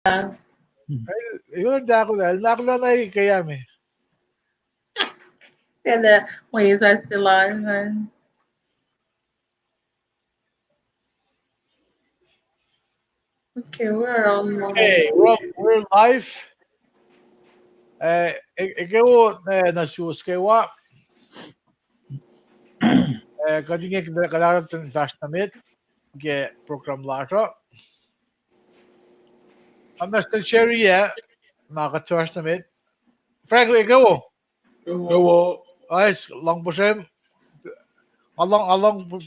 Yun nakula na kaya me. Kaya mwenye sila. Okay, we're on. Okay, we're live. Ikaw na shoes kayo kadingin kailangan ng flash namit get program lato. I'm not still share nakaka-charge namit. Frank, ikaw Yo, ayos long po siya along po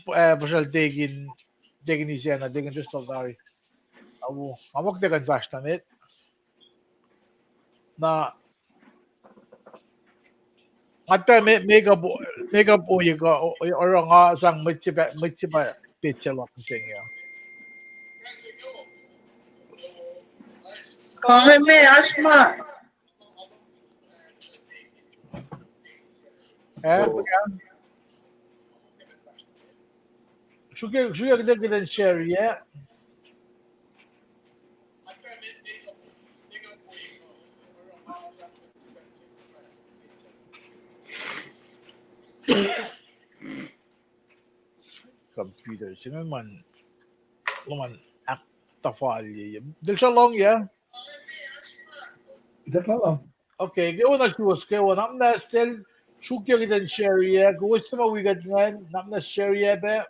siya digin siya na digin just dari. Amok digin flash namit na Ata mega po yung or nga sang mitsiba pitcha lang siya. Kahve açma. Şu giden share ya. Computer sino man aktafalye. Dil siya long ya. Okay, gawin na shoes kayo. Nam na still shukya giden share ya. Gawin sa mawigat ngayon. Nam na share ya ba.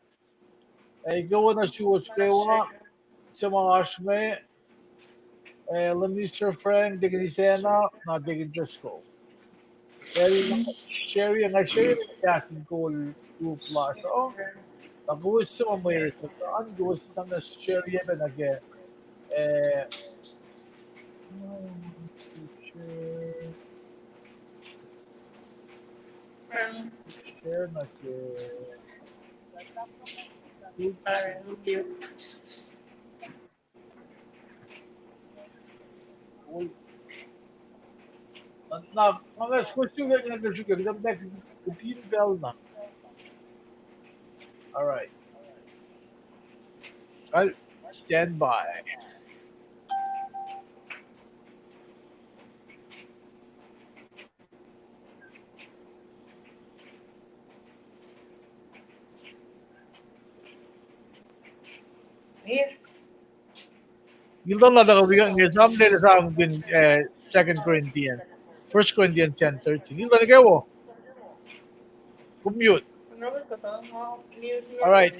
Gawin na shoes kayo sa mga ashme. Mr. Frank, digin Sena, na digin Driscoll. Sherry, ang Sherry nagkasin ko 2 plus. Nag-uwis sa mamaya ito. Ang guwis sa na Sherry ba nag share na na mga question nga nga sugar kita back team bell na. All right. I'll stand by. Yes. Gildan na nakabigang nga someday na sa akin 2 Corinthians. 1 Corinthians 10:13. Gildan na kayo. Commute. All right.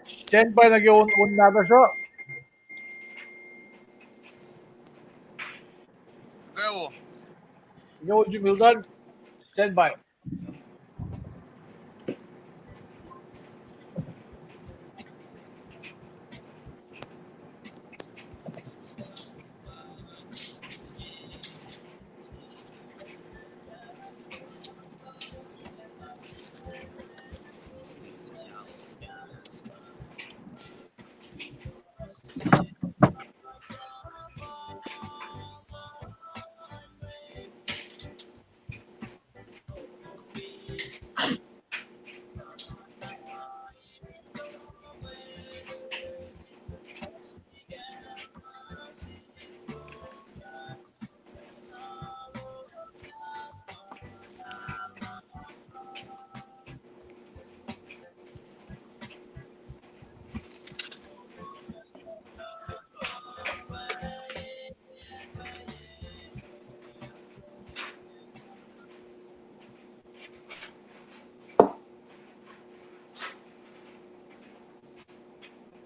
Stand by na kayo una na siya. Ikaw, Jimildan. Stand by.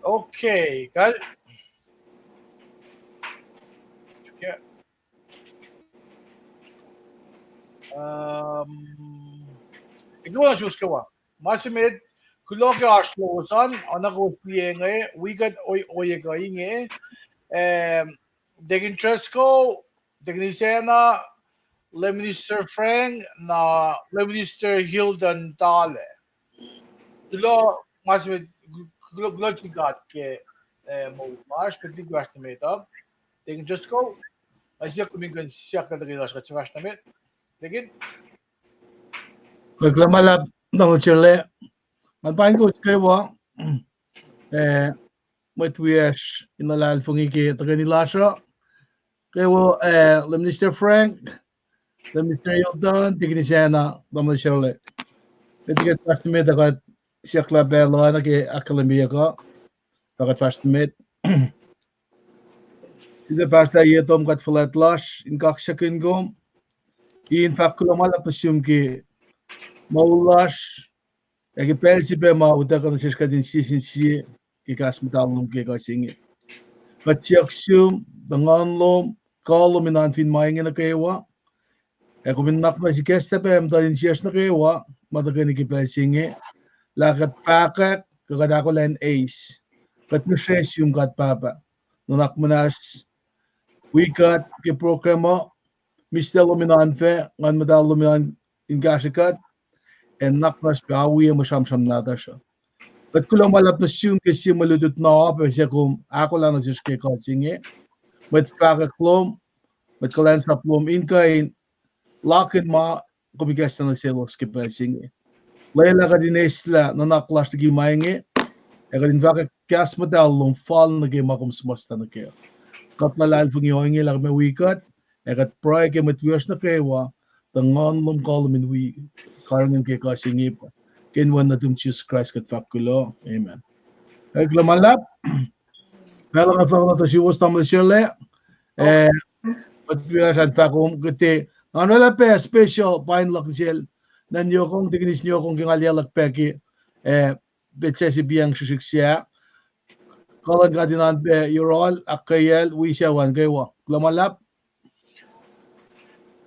Okay, got it. Okay. Ikaw na shoes ka wa. Masimid, kulo ka ashlosan, anak ko piye nga, wigat oy ka inge. Degin Tresco, degin Sena, Minister Frank, na Minister Hildan Tale. Tulo, masimid, kulo sigat ke mo mas, pedli gwash na made up. Degin Tresco, asya kumingan siya ka degin lash ka tswash na made. Degin, naglamalap ng Chile. Mapain ko kayo matwiyash inalal fungiki taga nila siya Kayo le Mr. Frank, le Mr. Hilton, tigni siya na damal siya ulit. Itikat first mate akat siya klabelo na ki akademiya ko. Akat first mate. Ida pasta yetom kat flat lash in kak second gom. In fact kulamala pasum ki maulash eki pelsi pe ma uta kan siya din season si ki kas metalum ki kasingi. Katsiaksum danganlom kalom inan fin maingin na kayo. Eko minnak na si kesta pe mtalin siyas na kayo. Matakan ki pelsingi. Lakat pakat kakadako len ace. Kat nusyesum kat papa. Nunak manas wikat ke programa Mr. Luminan fe ngan medal luminan in gashikat en naknas pe awi mo samsam nada siya. Kat kulang malap na siyum ke siyum maludot na pe siya kung ako lang nagsis ke katsingi. Met pakat klom, met kalan sa plom in kain lakin ma kumigas na nagselos ke pelsingi. Layla ka din isla na naklas na gimaingi. Eka din vaka kas medal lum fall na gimakum smasta na kaya. Kat nalal fung yoingi lang may wikat. Ekat pray ke matwias na kewa tangon lum kolum in wi karangin ke kasingi pa. Kinwan na tum Jesus Christ kat fakulo. Amen. Ek lamalap. Kala ka fa na to si was tamal sirle. Eh matwias at fakum kete. Ano la pe special pain lak sel. Nan yo kong tignis nyo kong kingalya lak peki. Betse si biyang susiksya. Kalan ka dinan pe yorol akayel wisya wan kewa. Lamalap.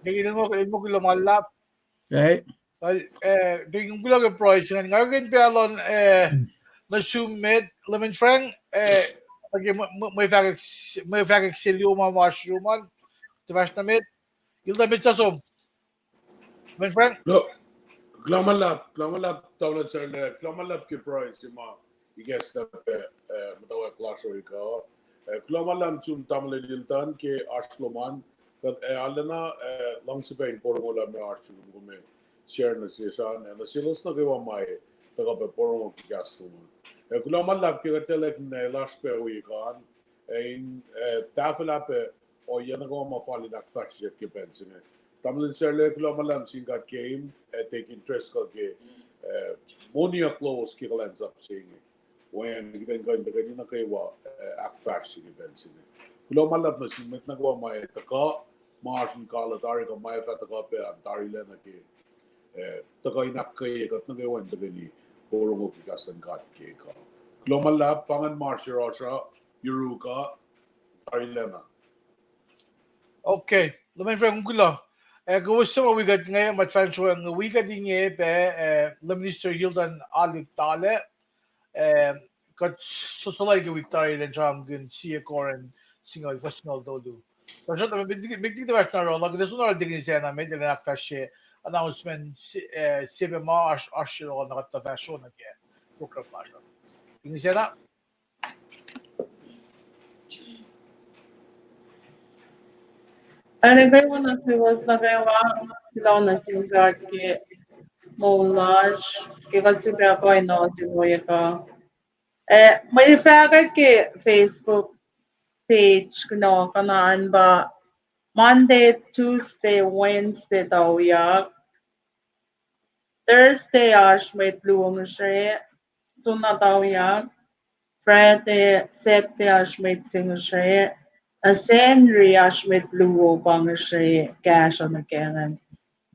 Tingin mo lumalap. Okay. Tingin ko lang yung price nga. Ngayon pelon nasumit lemon frank may fagak siliuma mushrooman. Tivas na mit. Yung damit sa sum. Lemon frank. Klamalap tawlan sir le klamalap ki price ma iges na matawa klaso ikaw. Klamalam sum tamle diltan ke ashloman kat alana lang sa pain por mo me ashlo gume share na siya na silos na gawa mai taga pe por mo gasto mo. Klamalap ki katelek na last pe wi kan in tafela pe o yana go ma fali na fashion ke pensine. Tamlin sirle klamalam singa game take interest ko ke monia close ki lens up saying when gidan ko inda ganina kay wa act fashion events in klomalab na simit na ko mai taka margin kala dari ko mai fa taka pe dari le na ke taka inak kay kat na ko inda gani puro mo ki kasan kat ke ka klomalab pangan marshal rasha yuruka dari le na. Okay. Lemon frank kung gusto mo wigat ngayon matfansyo ang wigat din niya pe Minister Hilton Alu Tale kat susulay ka Victoria den jam gun siya koren singal fasngal dolu. So shot bigti the back na rola gusto na digin siya na med na fashe announcement sebe ma ashiro na kat fashion na ke program pa. Digin siya na Ano kayo na si was na kayo sila na si ke moulage ke kasi kaya ko ay no si Moya ka. May fakat ke Facebook page kuno kanaan ba Monday, Tuesday, Wednesday daw yak. Thursday ash may luwang siya. Suna daw yak. Friday, Saturday ash may sing siya. Sandri ash may luwo bang siya. Cash on the cannon.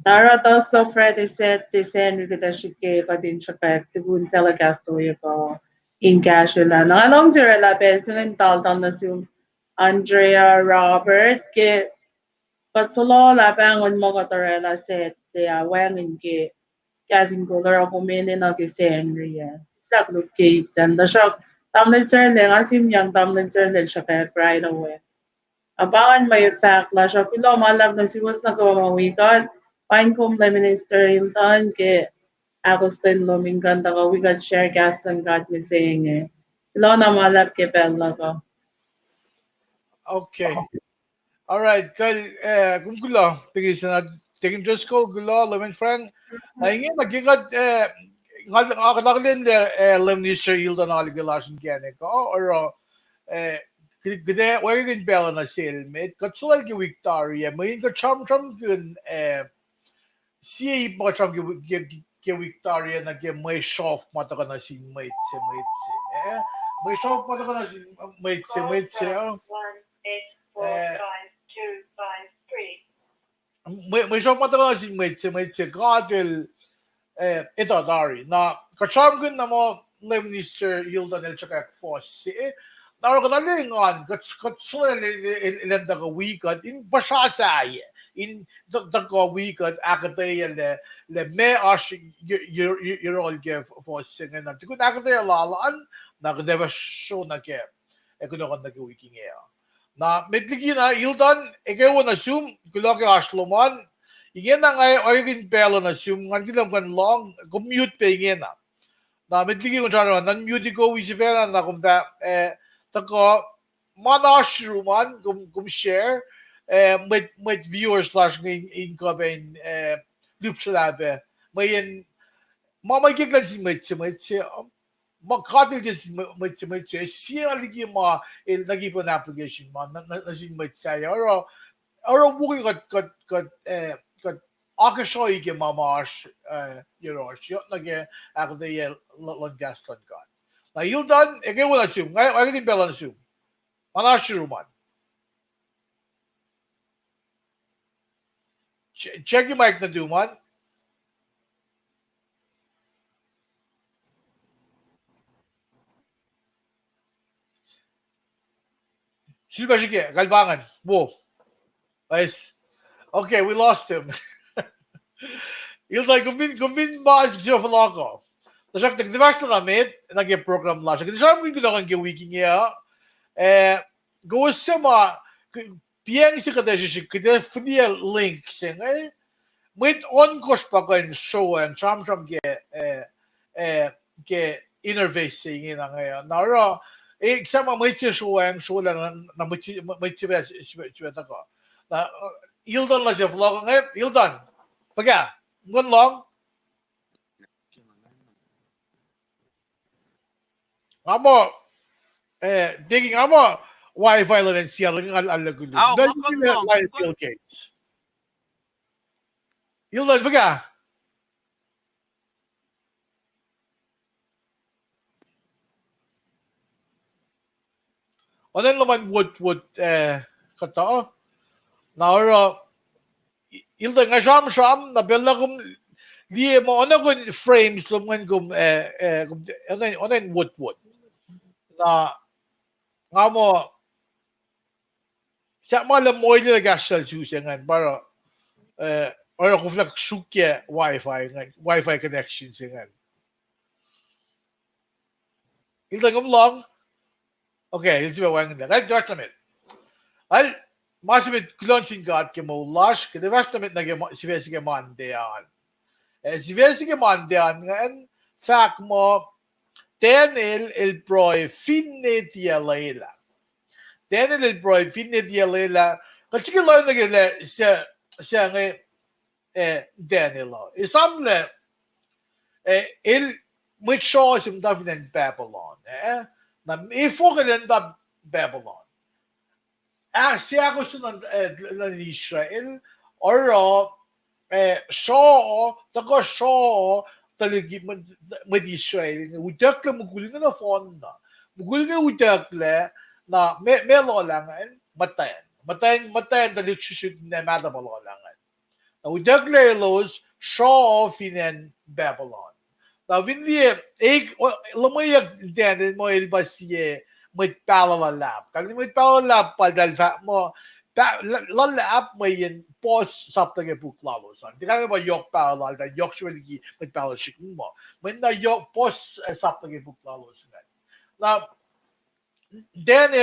Nara daw so Friday, Saturday, Sandri kita siya ka din siya pek. Tibun telecast ko in cash la. Nangalong sila la pensin tal na si Andrea Robert ke Patsulo la bangon mo katarela set dia wangin ke kazin ko laro kumene na ke Henry ya. Sak lo caves and the shock. Tamlin sir le asim yang tamlin sir le siya kaya right away. Abangan may fact la siya pilo malab na siwas na kawa mawikan. Pain kum le minister Hilton ke Agustin Lumingan da we got share gas lang got me saying eh. Pilo na malab ke bella ko. okay. All right, kung gulo, tingin dress ko gulo, lemon frank. Ay nga magigat ngalin Minister Hilton Aligalashin kene ko or gde oirin bella na selmet katsulal ki Victoria main ka cham gun si ba cham ki Victoria na ke mai shof mata kana sin mait se mai shof mata kana sin mait se mai shof mata kana sin mait se gadel ito dari na ka cham gun na mo Lemnister Hildan el Chakak Foss now ka daling on katsulal ilan da ka weekend in basasay in the go weekend akatay le me ash you're all give for singing na tikun akatay lalaan na kadeva show na ke ekuno kan nag weeking na medligi na Hildan egewo na zoom kulo ke ashloman igen na ngay origin pelo na zoom ngan gilam kan long commute pe igen na medligi ko charo nan mute ko wisifera na kumta tako manashruman share met viewers slash in kaben lupselabe mayen mama giglan si met makatil gis met siya ligi ma il nagipon application ma na sin met saya oro buki kat akashoy ke mamash shot nage akde lon gaston god na Hildan ege wala sum ngay agin belan sum manashruman check your mic na duman Silva sige galbangan wolf guys okay we lost him Hildan kumbin ba siya falako Tasak nagdiwas na kami, nag-program lang siya. Kasi sabi ko na kang weeking niya, gawas siya piyang si kada siya, kada free link siya, may on course pa ko yung show, and cham ke interface siya nga ngayon. Naro, sama may siya show lang, na may siya ko. Na, Hildan lang siya, vlog ngayon, Hildan, pagka, ngon long, Amo, digging amo Wi-Fi lang din siya lang alagulo. Dahil sila live Bill Gates. Yung lang baga. Onan naman wood kata. Nauro yung lang sham na bella kum di mo ona kun frames luman kum onan wood. Na nga mo sa malam mo nila gasal susengan para or kung flag sukya Wi-Fi connection singan. Ilta long. Okay, ilta ba wang na. Kaya judgment. Al masimit launching god ke mo lash ke development na sivesi ke mandean. Sivesi ke mandean ngan fact mo tenel el proi finne tia leila. Tenel el proi finne tia leila. Kasi ke lo na gele siya nga Danilo. Isamle il mit shows im David Babylon. Na ifo da Babylon. Siya gusto ng Israel or show tako show taligi med Israel. Udakle muguling na fonda. Muguling udakle na melo langan matayan dalik shishud na madabalo langan. Now, Douglas show off in Babylon. Now, when the lumayak din mo ilbasiye may palalap. Kag may palalap pa dahil mo lalap mo yung post sapta ke buklalo san. Di ka ba yok palal da yok shwelgi may palal shikun mo. May na yok post sapta ke buklalo san. Now, then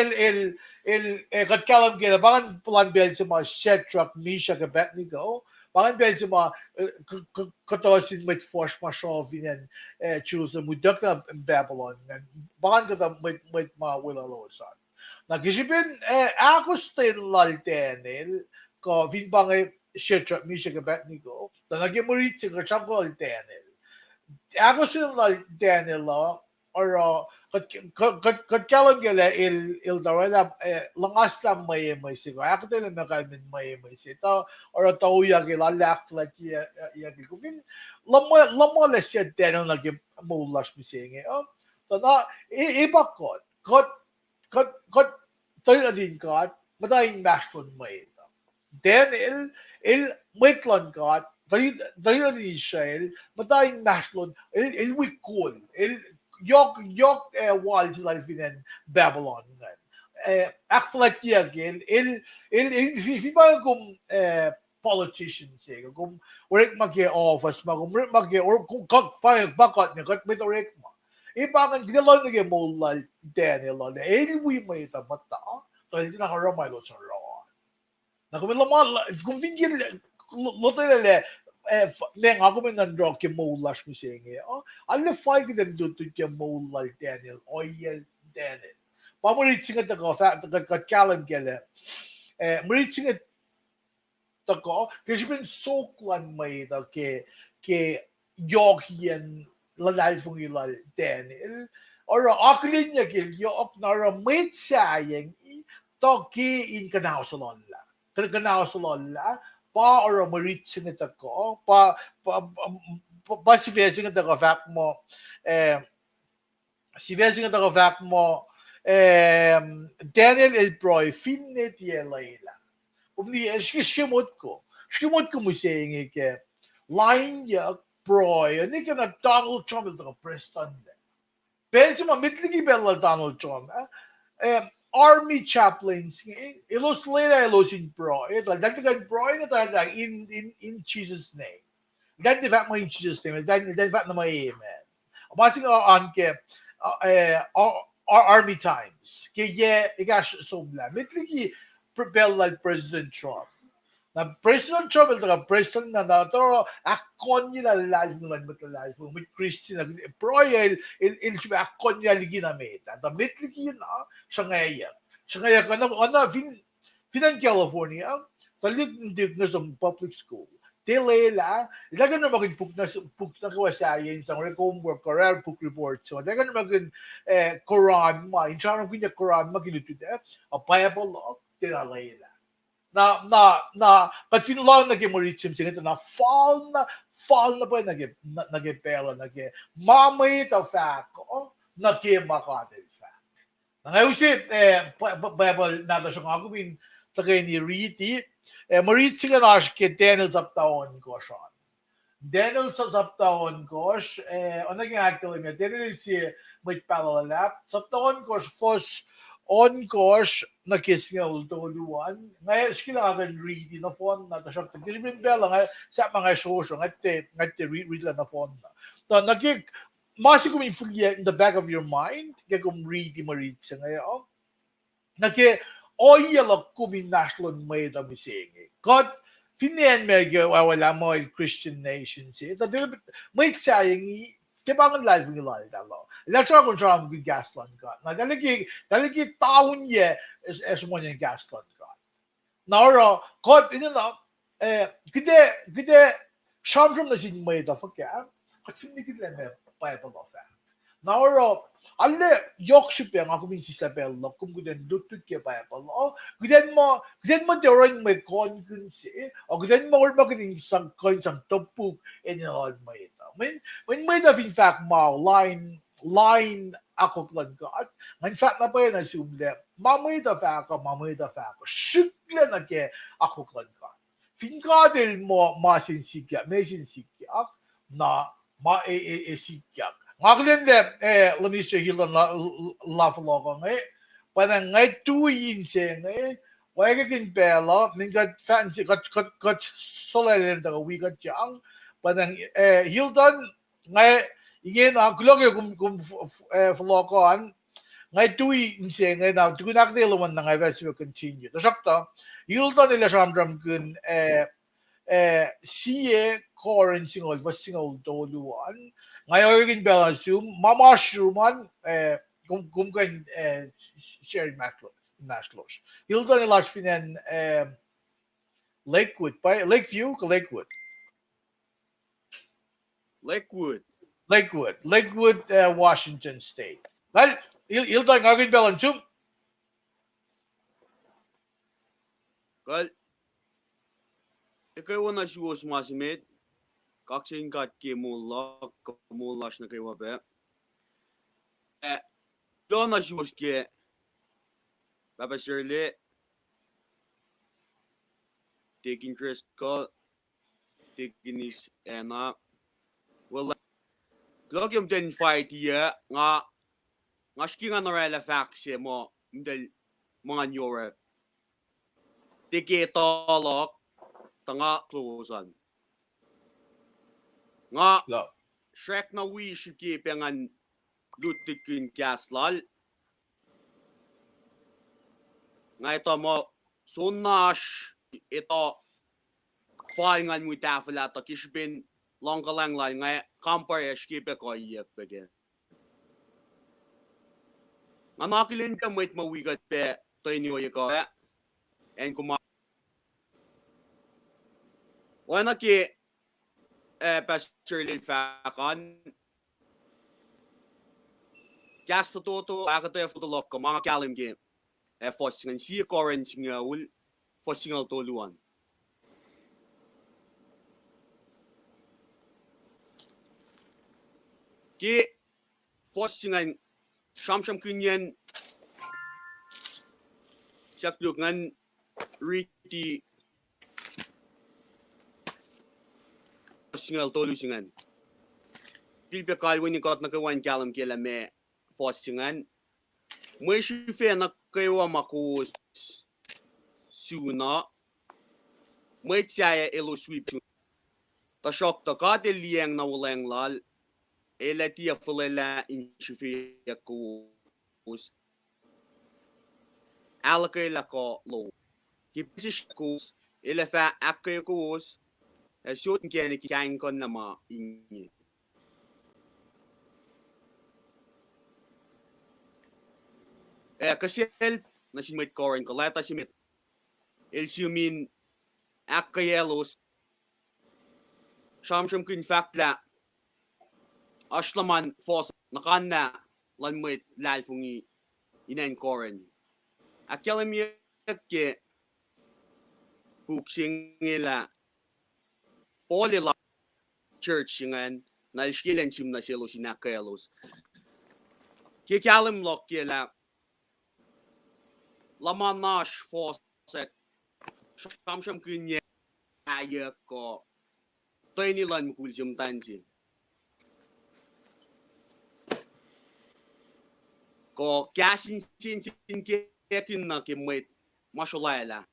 katkalam kaya bangan pulan bel sa mga Shedrach, Meshach, Abednego. Bakit dahil sa mga katosin may force masyaw vinen choose mudak na Babylon. Bakit ka may mga wilalosan. Nagisipin, ako stil laltenil ko vin bangay Shedrach, Meshach, Abednego na naging murit sa kachang ko laltenil. Ako stil laltenil or kat kalam gele il darela langas la may si ko akte le makal min may si to or to ya gela lak flat ya ko fin lamo le se den na ge mo las mi singe to na iba kot tayo din kat madaing maston may then il Maitland got dayo ni Israel madaing naslon il wikon il yok wal sila finan Babylon akflat again il ba kum politician say kum work magge office magum magge or kung pa bakot ni kat mitorek mo ibangan gilon ni mo lal Daniel il wi may tamata to hindi na karamay lo sa na kung kung vingil lotele neng ako man nandro ke molas mi senge alle fai ke den do ke molal Daniel oil Daniel pa mo reaching at ko fa ka kalam gele reaching at ko kasi bin soklan may da ke yogian lalal fung ilal Daniel or aklin niya ke yok na may sayang to ki in kanausalon la kanausalon pa or maritsin ito ko pa si Vezing ito ko fact mo si Vezing ito ko fact mo Daniel El Proy finnet ye layla umni shkimot ko mo saying ke line ya Proy ni ka na Donald Trump ito ko Preston pensi mo mitligi bella Donald Trump army chaplains ilos leda ilos in pro ito dagdagan pro ito talaga in Jesus name that the fact mo in Jesus name that fact na may amen basing on ke army times ke ye igash sobla mitligi propel like President Trump na President Trump ito ka President na to akon nila live naman mo live with Christian pro il siya akon nila ginamit at mitligi na siya ngaya kana finan California talit hindi na sa public school telela ilagan na maging puk na kawasayan sa homework career book report so ilagan na maging Quran ma in charang pinya Quran maginutud Bible law telela na but finlaw na gemorichim singit na fall na ba nagepela mamay ta fact na kemakadel Nangyusit, Bible na siya nga gawin tagay ni Riti, marit sila na siya Daniel sa taon ko siya. Daniel sa taon ko siya, ano naging actually niya, Daniel siya may palalap, sa taon ko siya, first on ko siya, nakis nga ultuluan, ngayon siya kailangan Riti na phone na siya, kasi binbela nga sa mga show siya, ngati read lang na phone na. So, naging, Masi kung in the back of your mind, kaya kung read sa ngayon, oyalak kung naslon may dami singi. God, finyan wala mo Christian nations eh. May sayang kaya live ng live dalo. Let's talk about gasland God. Na dalagi taon niya es mo niya gasland God. Now, God, kide shamdrum na sin may da fakya. At finigit lang Bible of fact. Now, alle yokship yang ako min si Isabel lo kung guden dutut ke Bible o guden mo deron may conscience o guden mo or maging sang topuk in all may ito. When may in fact mo line ako klan God. In fact na pa yun assume mamay da fact ko shikla na ke ako klan God. Finkadel mo masinsigya na ma-e-sikyak. Ngaklin lanisya hilan lafalo ngay, panang ngay tuyin siya ngay, wala kagin pela, mingat fancy, kat solelen daga wikat yang, panang hildan ngay, ingin kulog yung flokoan, ngay tuyin siya ngay, na tukunak nilaman na ngay, vesi will continue. Tasakta, hildan nila siyamdram kun, siye, Korean single, was single doluan. Ngayon yung Belasum, mamashruman, kung kan shared maslos. Hilton ni Lars Finan Lakewood, Lakeview, Lakewood. Lakewood. Lakewood, Washington State. Well, il tayo ngagin belan sum. Kal ikaw na siwas masimit kaksin kat ki mullash na kayo be. Lo na siwas ki Papa Shirley taking interest ko taking is ena well log yung den fight ya nga skinga na rela facts mo mdel mga nyore tiki tolok tanga closean nga Lo. Shrek na wi shiki pengan lutikin kaslal nga ito mo sunash ito faingan mo tafala to kishbin longkalang lang nga kampar shkipe ko iyak bege nga nakilin ka wait mawigat pe to inyo ko en kuma wana ki pastoril fakon gas to akata futolok ko mga kalim game fossingan si koren singawul fossingal toluan ki fossingan shamsham kunyen chakluk ngan riti fossingal tolu singan pilpe kalwini kot na kawan kalam kela me fossingan mo shife na kayo makus suna mo tsaya elo sweep ta shok ta ka de liang na uleng lal ela tia fulela in shife yakus alakay lako lo kipisi kus ela fa akay kus shot kene kain kon na ma ingi kasi na simit koren ko lata simit el siumin akayelos shamsham kun fakla ashlaman fos nakanna lanmit lalfungi inen koren akelemi ke buksingila polila church ngan na iskilen sim na silo sinakayelos kikalem lokela lamanash faucet shamsham kunye ayak ko toinilan kulsum tansi ko kasin sin kekin na kimait mashulayla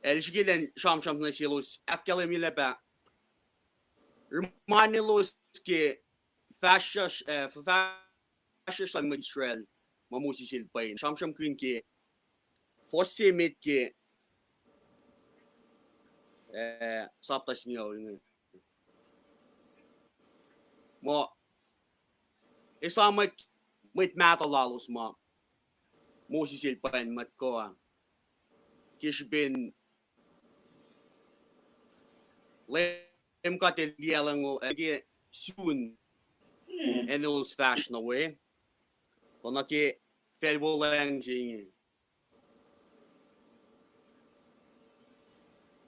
elshgilen shamsham na silus akkalemile ba manilos ke fashish lan Israel mamusi silpain shamsham kun ke fosse mit ke saptas niyo mo isa mit matalalos mo musi silpain mat ko kishbin lem katel dialango age soon enos fashion away konaki felbolang jing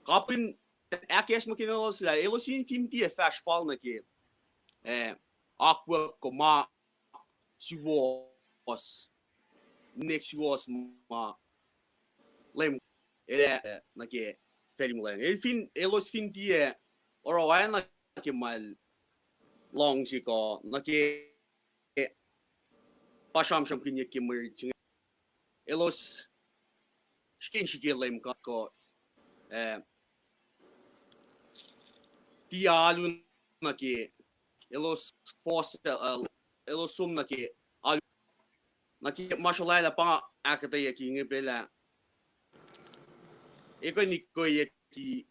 kapin akes makinalos la elosin finti fash fall na ke aqua koma siwas next was ma lem na ke felbolang elfin elos finti orawan na ke mal long siko na ke pashamsham kinya kimmer elos skin shigilem ko ti alu na ke elos force elos sum na ke alu na ke mashallah pa akata yaki ngepela eko ni ko yaki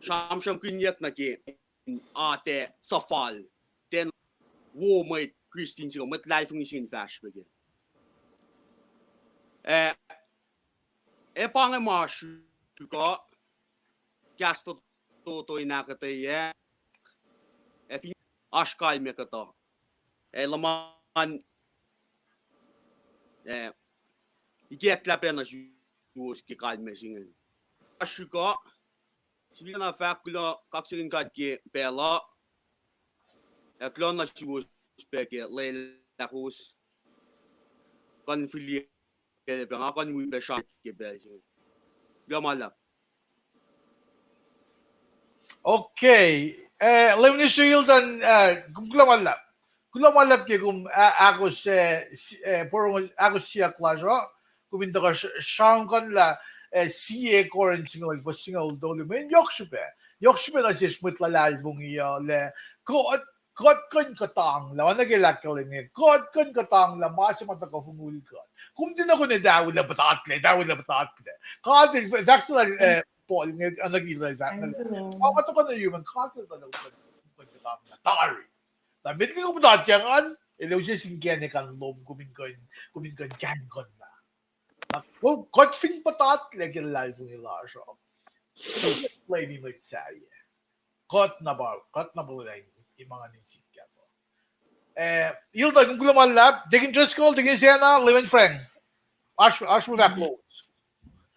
shamsham kinyak na ke ate safal ten wo mai Christine sigo met live ng isin fash begin pang mas ko gas to inakata ye aşkalme kata. Laman ikiekläpenä juuski kalmesingen. Asyka sillä fäkkylä kaksin kaikki pelaa. Ja klonna juuspeke leilakuus. Kan filie penga kan muibe shakki belsin. Gamala. Okay. Leonis Yildan gumglamallap. Gumglamallap ke gum agos porong agos siya klajo. Guminda ka shangon la siye koren singal for singal dolumen yokshupe. Yokshupe na siya smutla lalbong iya le kot kun katang la wana gelakal ni kot kun katang la masimata ka fungul ka. Kum din ako ni dawila batakle. Kad vaccine Paul nagiging apa to kan human content na tari. Na mitli ko dati yan ele usi singkene kan lom kumin kan gan kon na. Na kot fin patat lagi live ng ilasyo. Play me with sari. Kot na ba lang yung mga nisip ka to. Yun kung gulaman lab, digin just call, digin siya na, Lewin Frank. Ash mo back close.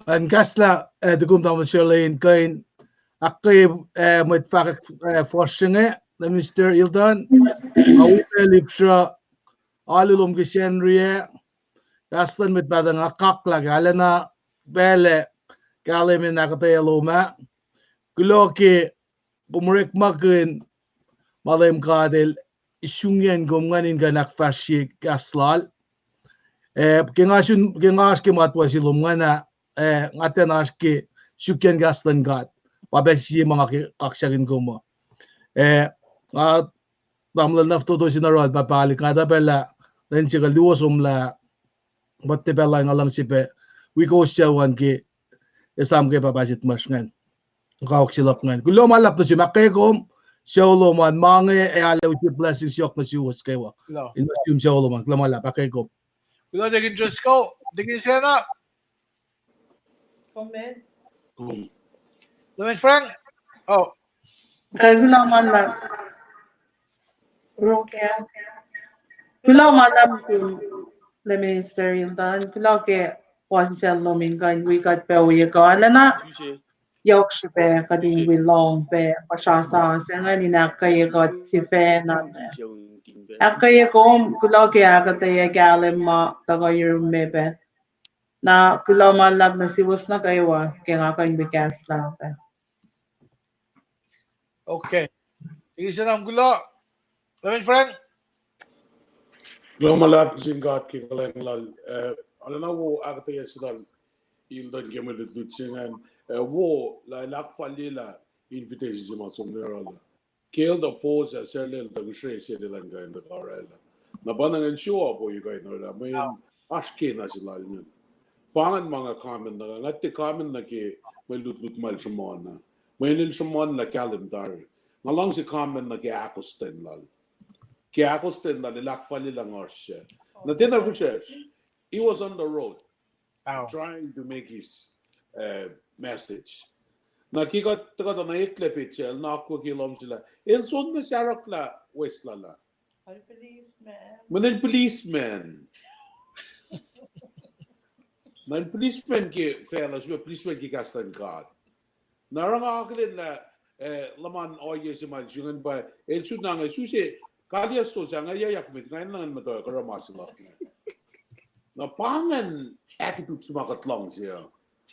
En kasla de komt dan met Charlene Kain. Akje met vaak forskingen. De minister Ildan. Awite lipsra. Alulom gesenrie. Kaslan met badang akakla galena. Bele. Gale min nakataya loma. Guloki. Bumrek makin. Malem kadel. Isungyen gumganin ganak fashi kaslal. Gengas ke matwa silom ngana. Ngaten aski sukyan gaslan gat pabesi mga kaksyakin ko mo tamlan nafto to sinarod papalik kada bela ren siya luosum la batte bela ngalang sipe we go siyawan ki esam ke papasit masngan kaok silap ngan kulo malap to si makekom siyolo man mange alaw si blessings yok na siwas kayo inasum siyolo man kulo malap pakekom kulo digin just go digin siya na Comment. Lewin Frank. Oh. Kailangan lang. Roke. Kailangan lang le minister Yildan. Kailangan wasel lomingan we got pe we go alana. Yokshipe kading we long pe pasasa senga ni nakay ko si fe na. Akay ko kailangan agate galim ma taga yung mebe. Na kailangan lang na siwas na kayo kaya nga kayo bigas lang. Okay. Isa na gulo. Lewin Frank. Glomalat singat ki kalenglan. Alana wo agate yesidan Ildan gemelit bitsingan. Wo la lakfalila invitation ma somnerala. Kel the pose as selel the gushe sedilan ga in the garela. Na banangan show po you guys know that. May ashke na sila yun. Pangan mga comment na ngati comment na ki may lut mal shumon na may nil shumon na calendar ngalang si comment na ki akosten lal lakfali lang orsya na dinner for church he was on the road trying to make his message na ki got na iklep itchel na ako kilom sila son na siyarak la west lala policeman Man policeman ki fellas, we policeman ki kastan God. Narang aklin na laman oye si manjungan ba el sud nang susi kalias to sa ngayak mit ngayon lang mo to karamas la. Na pangan attitude sumakat lang siya.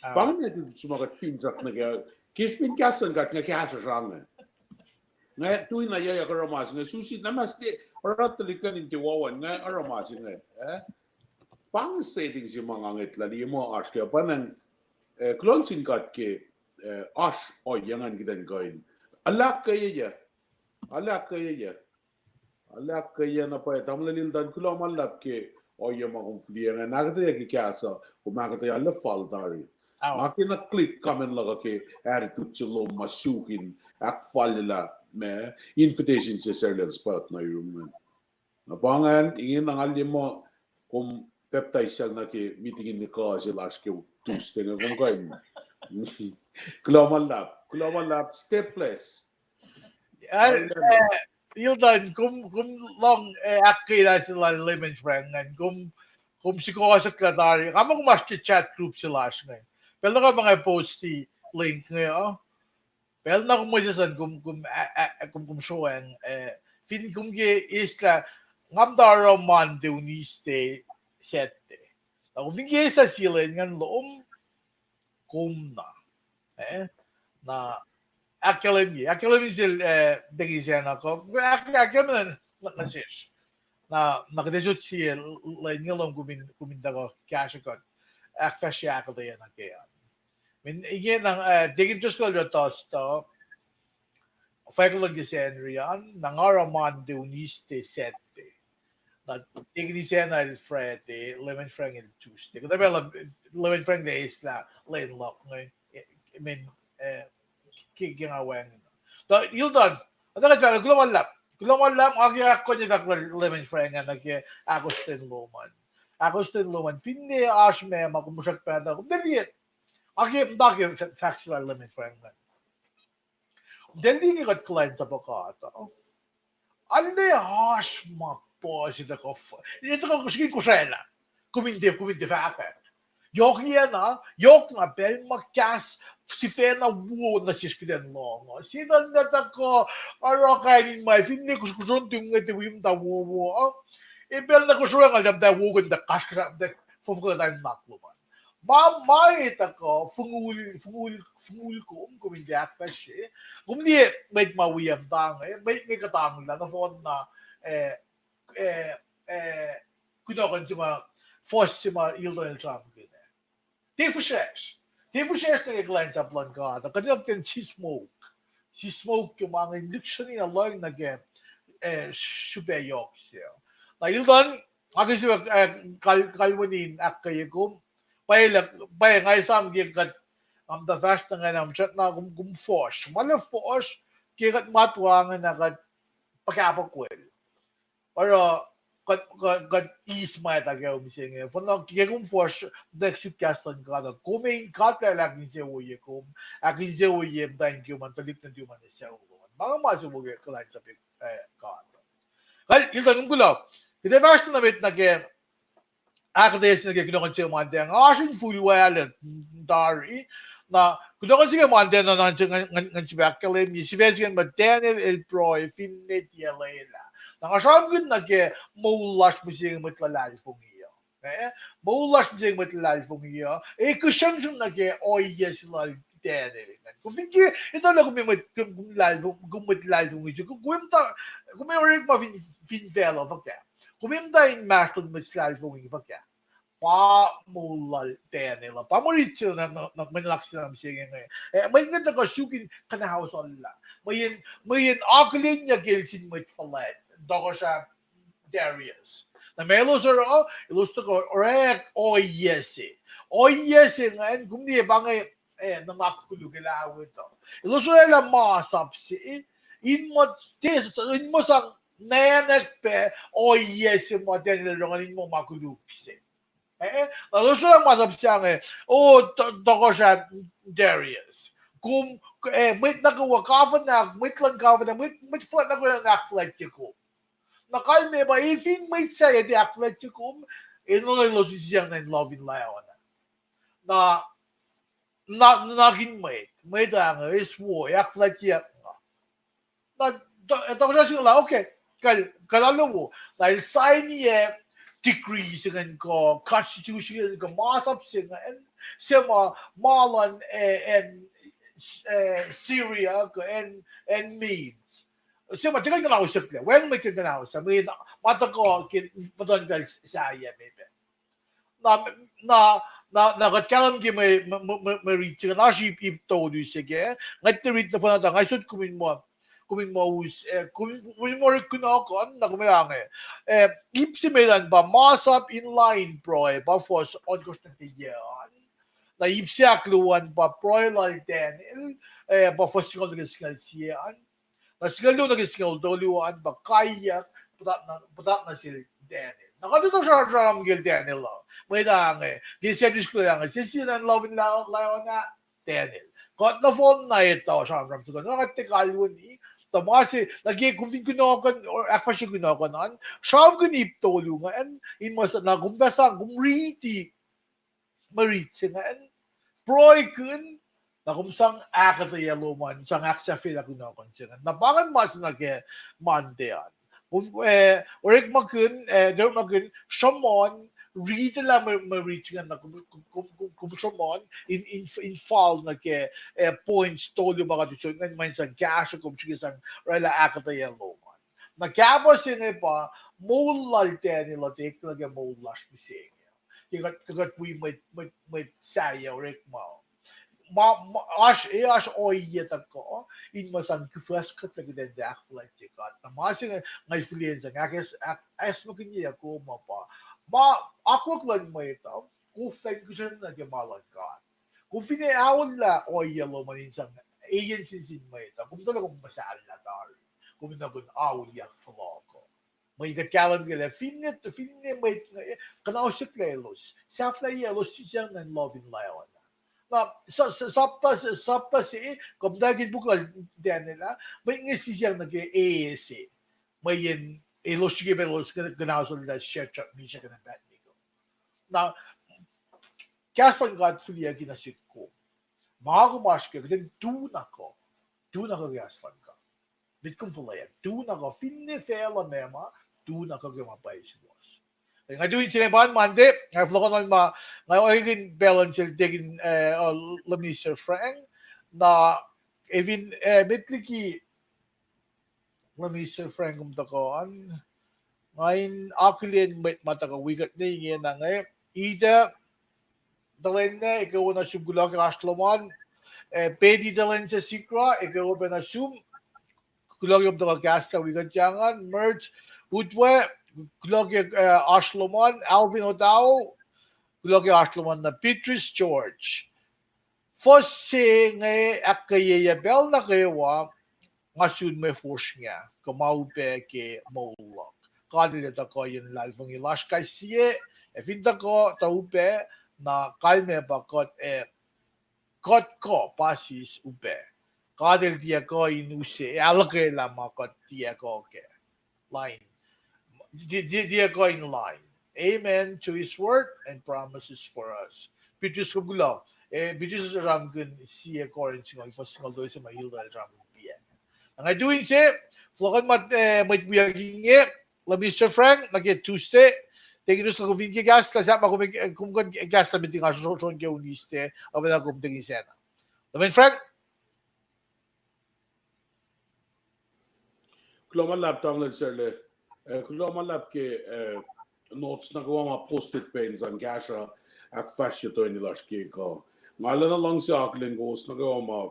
Pangan attitude sumakat film jak na kaya kispin kastan kat nga kasa sang. Nga tuin na yaya karamas nga susi namas di orat talikan in tiwawan nga aramas nga. Pang settings yung mga ngitla di mo ash kaya panang closing cut ke ash o yangan gidan kain alak kaya na pa tamlalil dan kulo malap ke o yung mga konfliyan nagata ya ki kasa kumakata ya la faltari makina click kamen laga ke attitude silo masukin ak falila me invitation sa certain spot na yung na pangan ingin ang alim mo kung peptide siya na ki meeting ni ko si last ke Tuesday nga kung kayo Global lab stateless Ildan kum long akila sila lemon frangan kum siguro sa kladari kamo mas chat group sila ngayon. Pero ka mga posti link ngayon. Pero na kum majasan kum showen fin kum ge isla ngamdaro man de uniste sette. Kum ge sa sila ngan loom kum na na Academy sil degi siya ako. Academy na siya. Na nakadesot siya lain nga lang kuminda ko cash ko. Akta siya ako tayo na kaya. Min igen ang degi just ko rotos to. Faculty design riyan nangaraman de uniste sette. Na degi siya na Friday, lemon frank and Tuesday. Kung tabi lemon frank na isla lain lock ngayon. I mean kikingawang. So, yun doon. Ano ka dyan? Gulong lap. Ang ako niya lemon friend nga Agustin Luman. Finde asme makumusak pa na. Dali. Ang facts la lemon friend nga. Dali nga client sa pagkata. Alde asma po sila ko. Ito ko sige ko siya na. Kumindi fact. Yok na bel makas si Fena wo na siskiden long. Sidan na tako aro kainin mai finni kuskun tung ngete wim da wo. E bel na kusuran al da wo gun da kaskra da fofko da nakluman. Mai tako fungul ko min dak fashe. Kumni may mawiyam dang may katang la na fon na kuno sima force sima ildo Trump. Det försöks när jag glänsa bland gata. Kan jag den si smoke yung mga induction na lang nage super yok siya. Na ildan ako siya kalwanin akay ko. Bay ngay sam gigat am da fast nga nam chat na force. Mala force gigat matwa nga kat pagkapakwel. Pero kat ismay tagaw mising fono kigum force da sukyasan kada kumain kata lagin se woye kum akin se woye thank you man talik na diyo man sa ulo mga masubuge kalan sa pik kada kal ildan ngulaw ide fast na bit nage akdes nage kinokon se man den asin full wallet dari na kinokon se man den na ngan si bakale mi si vesgen but Daniel el pro finnet yalela Nakasagod na ke maulas mo siyang matlalali fong iyo. Maulas mo siyang matlalali fong iyo. Kusang na ke oyes lal dede. Kung hindi, ito na kumitlali fong iyo. Kung may orig ma finvelo, pagka. Kumimta yung master matlalali fong iyo, pagka. Pa mulal dede la. Pa moritso na manlaks na siyang ngayon. May nga nakasukin kanahawas ala. May aklin niya gilsin matlalali. Doko siya Darius. Na melos aro, ilusto ko, orek, oyese. Oyese ngayon, kung di bangay, nangakulugan lang ito. Ilusto nila masap si, in mo sang nayanak pe, oyese mo, tinilunganin mo makulugsi. Ilusto lang masap siya ngayon, doko siya Darius. Kung, may nagawa ka na, may lang ka na, may flat na ko na nakflat ko. Nakalme ba, ifin may saya di Atletico, ino lo siyang na love in Leon. Na naging may dang is wo, Atletico. Na ito ko siya okay, kalalo mo, dahil sign niya, decree siya ko, constitution ko, masap siya siya malan and Syria and Medes. Siya matigal ka na ako siya. When may ka na ako siya. May mata ko, paton ka sa iya, maybe. Nakatkalam ki may reach ka na siya ipto do siya. Ngayon read na po natin. Ngayon kumin mo kunakon na kumayang ipsi medan ba masap in line pro ba for on Constantinian. Na ipsi akluan ba pro lal Daniel ba for sigol siyan. Na sigalo nag-skill doluan ba kaya putat na si Daniel. Nakadito siya Gil Daniel. May dang gisendis ko lang sisinan love in Leon na Daniel. Got na phone na ito siya from siguro nakatikal yun Tamasi lagi kung din ginokan or actually ginokanan siyam ganip tulungan in mas na kumbasa kumriti maritsi nga en proy kun na kumsang akata yaluman sang aksa fila ginokon sila na bangan mas nage mandean kung orik makun der makun shamon read la ma-reach nga na kung shamon in fall na ke points tolo baka dito nga man sa cash kung sige sang rela akata yaluman na kabo singe pa mulal nila tek lagi mulash bising kagat we might saya orik mo ash oiyet ko in masan kufaskat lagi den dak like tikat na masing ngay influenza nga as mo kanya ko ako lang mo ito kufay ko siya na gemalan ka kung pinaawon la oiyelo manin sang agency sin mo ito kung talagang masal na tar kung nagun awon yak flaw ko may kakalan gila finne may kanaw siya klelos safla yelos siya ng love in lion na sapta si komdagin bukal din nila may ngisi siyang nag-AAC may yin elos sige belos ganaw sa nila share chat mi siya kanang bad niko na kasan God filia ginasit ko mga kumash ka din do na ko gaslan ka bit kong fulaya do na ko finne fela mema do na ko gamapay si boss nga doing sila ba Monday nga flow ko ma nga oygin balance tegin lamni Sir Frank na even bitliki lamni Sir Frank ko an ngayon akulin mata ka wigat na ingin na nga ida dalen na ikaw na sugula ka asloman pedi dalen sa sikra ikaw ba na sum kulag yung daw gasta wigat jangan merge Udwe Kulogi Ashloman, Alvin Odao, Kulogi Ashloman na Beatrice George. Fosse nga akayayabel na kayawa, ngasun may force niya, kamaupe ke maulok. Kadilita ko yun lalvang ilash kay siye, finta ko taupe na kalme bakot kot ko pasis upe. Kadil tiya ko inuse, alakay lama kot tiya ko ke. Line. They're going line. Amen to His word and promises for us. Bitus ko gulaw. Bitus sa ramgun siya korin singal. Singal doon sa mahilda ramgun biya. Ang doing siya, flokan mat biyaging labi Sir Frank, nag Tuesday, teginus na kuvin ki gas, lasap ako kumkan gas sa biting aso son ke uniste, abe na kumting isena. Labi Frank? Kloma laptop lang sir le. Kloma lap ke notes na gawa mga post-it pens ang kasha at fashion to inilash ke ko. Ngala na lang siya aklin ko na gawa mga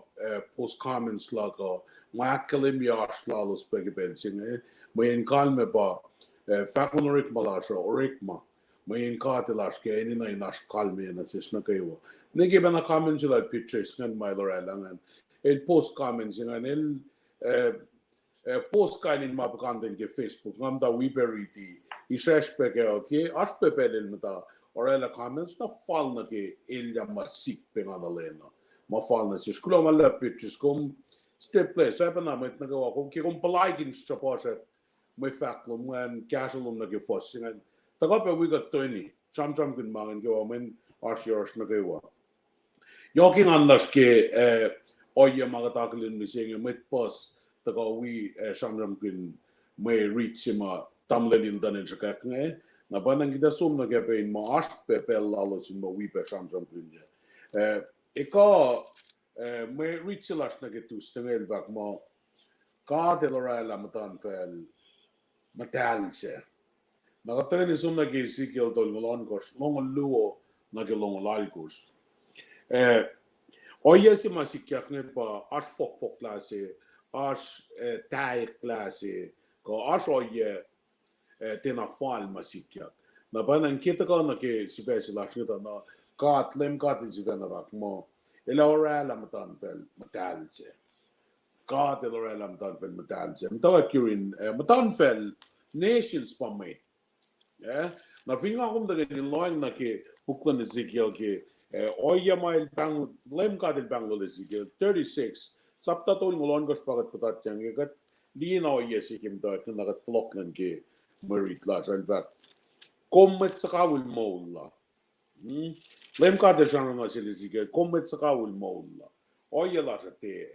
post comments la ko. Mga kalim yash lalos pegi pensing may kalme ba fakon orik malasho orik ma may katilash ke ini na inash kalme na sis na kayo. Nigi ba na comments sila pictures ngan may lorelangan. Post comments ngan post kainin mapakantin ke Facebook ngamda wiberiti ishesh peke okay aspe pedel mata orela comments na fall na ke ilya masik pengana lena ma fall na sis kulo mala pictures kom step place apa na met nagawa ko ke kom palagin sa poshet may faklum ngan casualum na ke fossingan tagap we got 20 sam kun mangan ke omen asyosh na kewa yoking anlas ke oye magataklin mising met post taga we shamram kun may reach ma tamlelin danen jakak nge na banang kita sum na kapain ma aspe pel lalos ma we pe shamram kun eka may reach las na ketu stengel vak ma ka de lora la matan fel matalse na katani sum na ke sikil dol ngolon kos long luo na ke long lalkos oye si masikyak ne pa as fok klase as taik klase ko as oye tena fal masikyak na banan kita ko na ke sipesi lashita na kat lem kat jigana rak mo ela ora la matan fel matalse kat ela ora la matan fel matalse mtawa kurin matan fel nations pa mate na finga kum da ni loing na ke buklan Ezekiel ke oye mail bang lem kat el bangol Ezekiel 36 Sapta to ngolon gos pagat patat jang gat Lino yesikim da nagat flocklen ke merit la alva kommet sakawul molla lem ka de jana na selizige kommet sakawul molla oye la te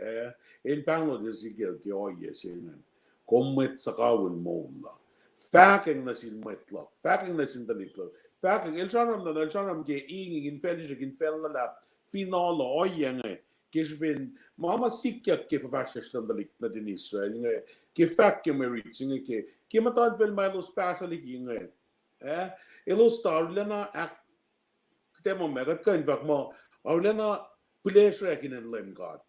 el pano de zige ke oye senen kommet sakawul molla faking na sin metla faking na sin daliklo faking el jana ke in felge in fella final oye Kishbin mama sikya ke fascistan dalik na din Israel nga ke fak ke merit singa ke matad vel milos fasali ginga elos tarlena ak temo megat kan vak mo arlena pleasure kin en lem god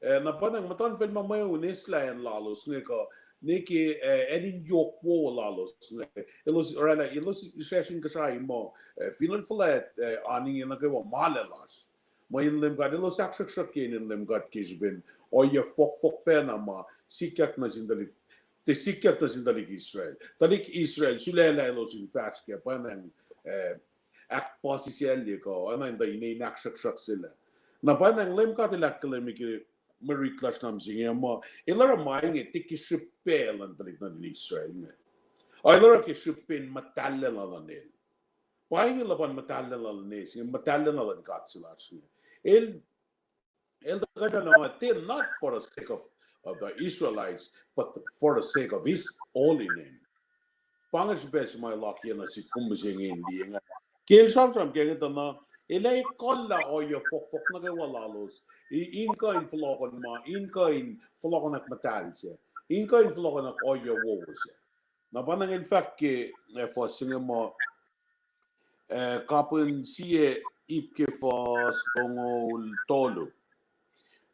na panang matan vel ma mayo nesla en lalos nga ko neki edin yok wo lalos nga elos orala elos session kasai mo finan flat ani na ke wa malalas ma in lem god elos akshak in lem god kishbin o ye fok pena ma sikyak na sindalik te sikyak na sindalik Israel sulela elos in fast ke panang ak posisiel ko ana inda ine nakshak sila na panang lem god ilakkelem ki Marie Clash nam singe ma ilara maing tiki shipel antalik na Israel ne ay ilara ke shipin matalle la nel paing laban matalle la ne singe matalle na lan katsilas ne el gada na not for the sake of the Israelites but for the sake of his holy name pangas bes my lucky na si kumbusing indi nga kel sam ke na elay kolla o yo fok na ke walalos in kain vlogen ma in kain vlogen ak metalse in kain vlogen ak o yo wose na banang in fact ke for singe mo kapun sie ipke for stongol tolu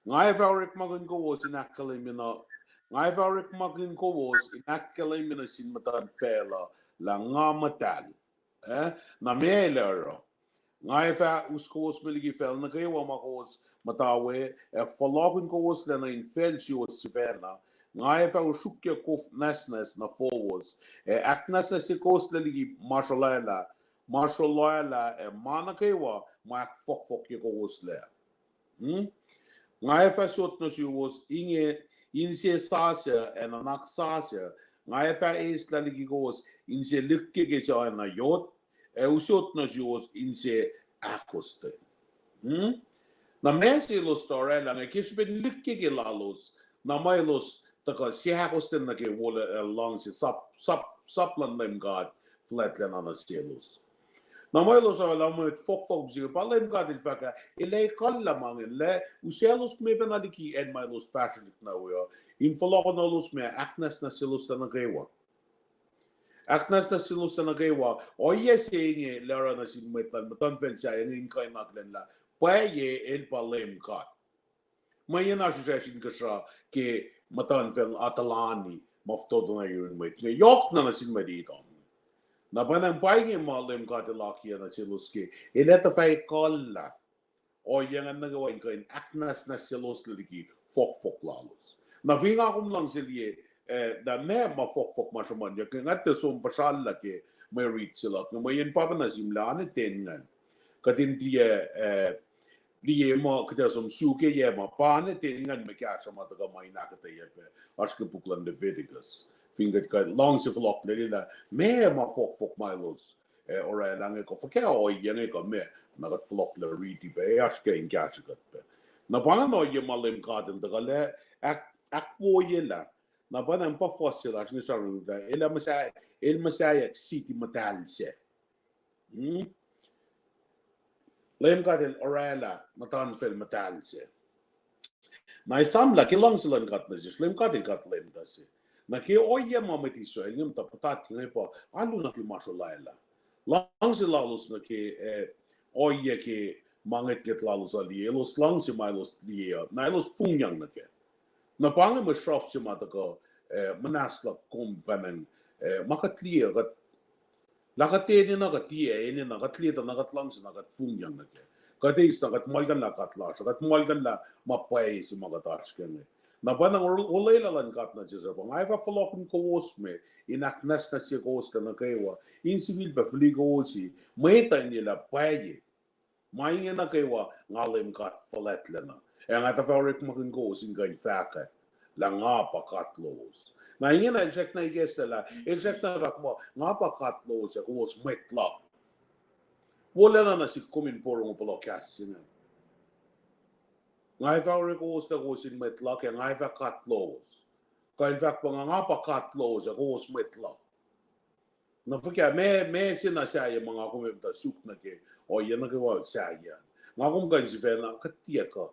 ngai varik magun ko was in akalimina ngai varik magun ko was in akalimina sin matan fela la ngamatal na melero ngai fa uskos miligi fel na kay wa makos matawe verlogen kos lena in felsio sivena ngai fa ushukya kof nasnes na fowos aknas se kos ligi mashalala mana kay wa mak fok ye kos le ngai fa sot no si was inse sasa en anak sasa ngai fa is ligi kos inse lykke ke sa na yot usot na jos inse akoste na mesi los torella na kishbin lykke ke lalos na mailos taka si akoste na ke wala long si saplan lem god flatlen ana selos na mailos ala mo fok zi palem god il faka ile kalla mangin le uselos me benadiki en mailos fashion na we in fologonolos me aknas na selos na kewa Aknas na silos na nagawa, o yes, ye, Lara na sin metlan, matan fensa, and in kain naklen la, paye el palem kat. May na suggestion kasha ke matan fel atalani, maftodo na yun met. Yok na sin medito. Na banang paye malem kat laki na silos ke, ileta fay kolla. O yan ang nagawa in kain, aknas na silos liki, fok lalos. Na vinga kum lang silye, da me ma fok mashaman ya ke ngatte som pasalla ke may read sila no may pa na simla ne tengan kadin die mo kete som suke ye ma pa ne tengan me kya sama ta may na kete ye pe aske puklan de Vegas finget ka long se flok le la me ma fok milos ora lang ko fokya o ye ne ko me na gat flok le read be aske in kya pe na pa no ye malem ka den da le ak wo ye la na banang pa fossil as ni saru da el masaya city metalse lem ka del orala matan fel metalse na samla ke lang silan kat na lem ka del kat lem da se na ke oye mamati so ngam ta patat ne pa alu na ki mashallah lang silalos na ke oye ke manget get lalos ali elos lang si milos dia na elos fungyang na ke na pange me shrof si mata ko manasla kompanang makatliya gat lakate ni na gatie ni na gatliya na gatlang si na gat fungyang na ke kate is na gat malgan la katla gat malgan la mapay si magatas ke ne na panang ulay lan kat na jisa pa ngai fa follow ko wos me inaknas na si kos na kaywa in civil ba fli ko si meta ni la paye mai na kaywa ngalem kat flat lena and I thought Rick Makin goes in going faka la ngapa katlos. Na ingin exact na igesta la exact na vak mo ngapa katlos ya kuos metla. Wala na si kumin porong polo kasin. Ngai va kuos ta kuos in metla ya ngai va katlos. Kain vak pa ngapa katlos ya kuos metla. Na fukia me sina saya mga kumim ta suk na ke o yana ke wa saya. Ngakong kan si fena katia ka.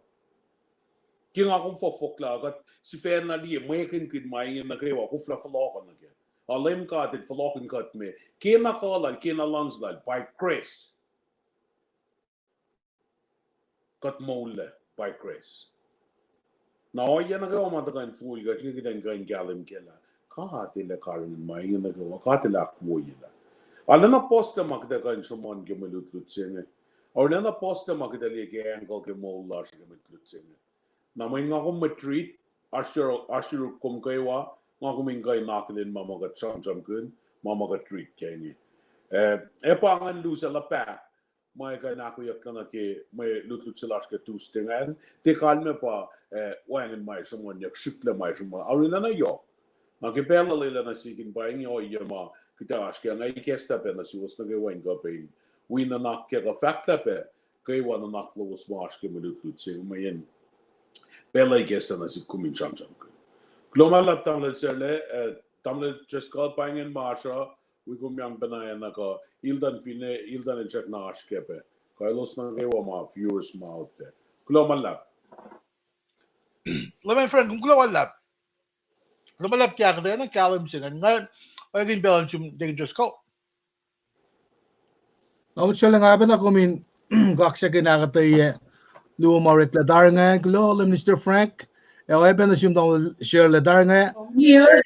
Ki ngakong fofok la kat si fena li mekin kin mai na ke wa kufla falokan na ke. Alem ka tit falokan kat me. Kina kala kina lansdal by Chris. Kat mole by Chris. Na o yana ke wa matakan full kat ni kitan kan galim kela. Ka tila karin mai na ke wa ka tila kuoyila. Alana posta makda kan shumon ke melutlut senge. Alana posta makda li ke angko ke mola ke melutlut senge. Na may nga kong matreat asher kum kaywa nga kuming kay nakalin mamagat sam kun mamagat treat kaya pangan lu sa lapa may kay nakuyak lang ke may lutlut sila ke tustingan te kalme pa wangan may someone yak shukla may someone arila na yo nakipela lila na sikin pa inyo yama kita aske nga ikesta pe na siwas na gawain ka pe wina nakya ka fakta pe kay wana naklo was maske malutlut sing mayen Bella gestern as ik kom in Chamcham. Glomala tamle sele tamle just called bang in Marsha we kom yang banaya naka ildan fine ildan en check na askepe. Kailos na gewa ma viewers mouth there. Glomala. My friend, kung lumalap kaya ka na kalam sila. Ngayon, ay balance yung dangerous call. Ako siya lang aben ako min kaksa kinakatay luo marit la darnga glo Mr. Frank. Eu ben assume dan share la darnga. Here,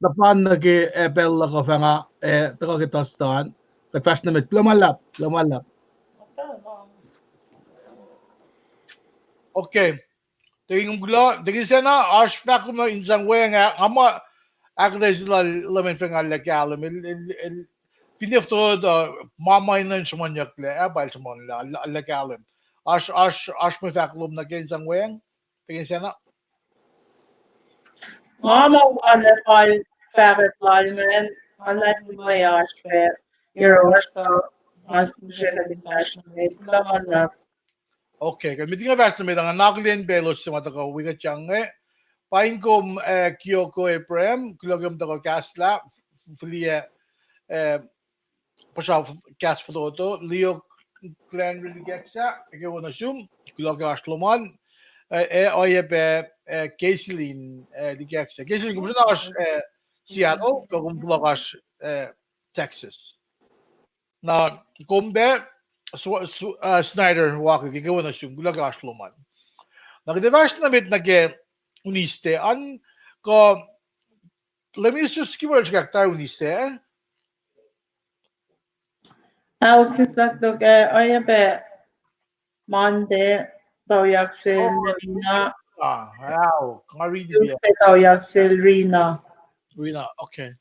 Da pan na ke epel la ko fanga ta kita stan. Ta fashion mit lumalap. Okay. Tingin gula, tingin siya na aspect mo insang way nga ama akda sila lamin fengal la kalam il pinifto da mama inan sumanyak le abal sumon la kalam. Ash mo faklum na insang way tingin siya na mama wale fal favet lineman, unlike my aspect, you're also as siya din fashion made. Laman na. okay. Kan mitinga faklum ang naglien belos sa mata ko wigat yang pain kom Kyoko Prem kulogam da ko kasla flia pasal kas foto Leo Clan really getsa ikaw na sum kuloga ashloman oye be Caitlin di getsa Caitlin kung saan Seattle kung kuloga Texas na kumbe Snyder waka ikaw na sum kuloga ashloman nagdevas na bit nage uniste an ko lemis just skiwal skakta uniste Autisakto ke oye be Monday daw yaksil Rina. wow kari di dia Tuesday daw yaksil Rina. Rina okay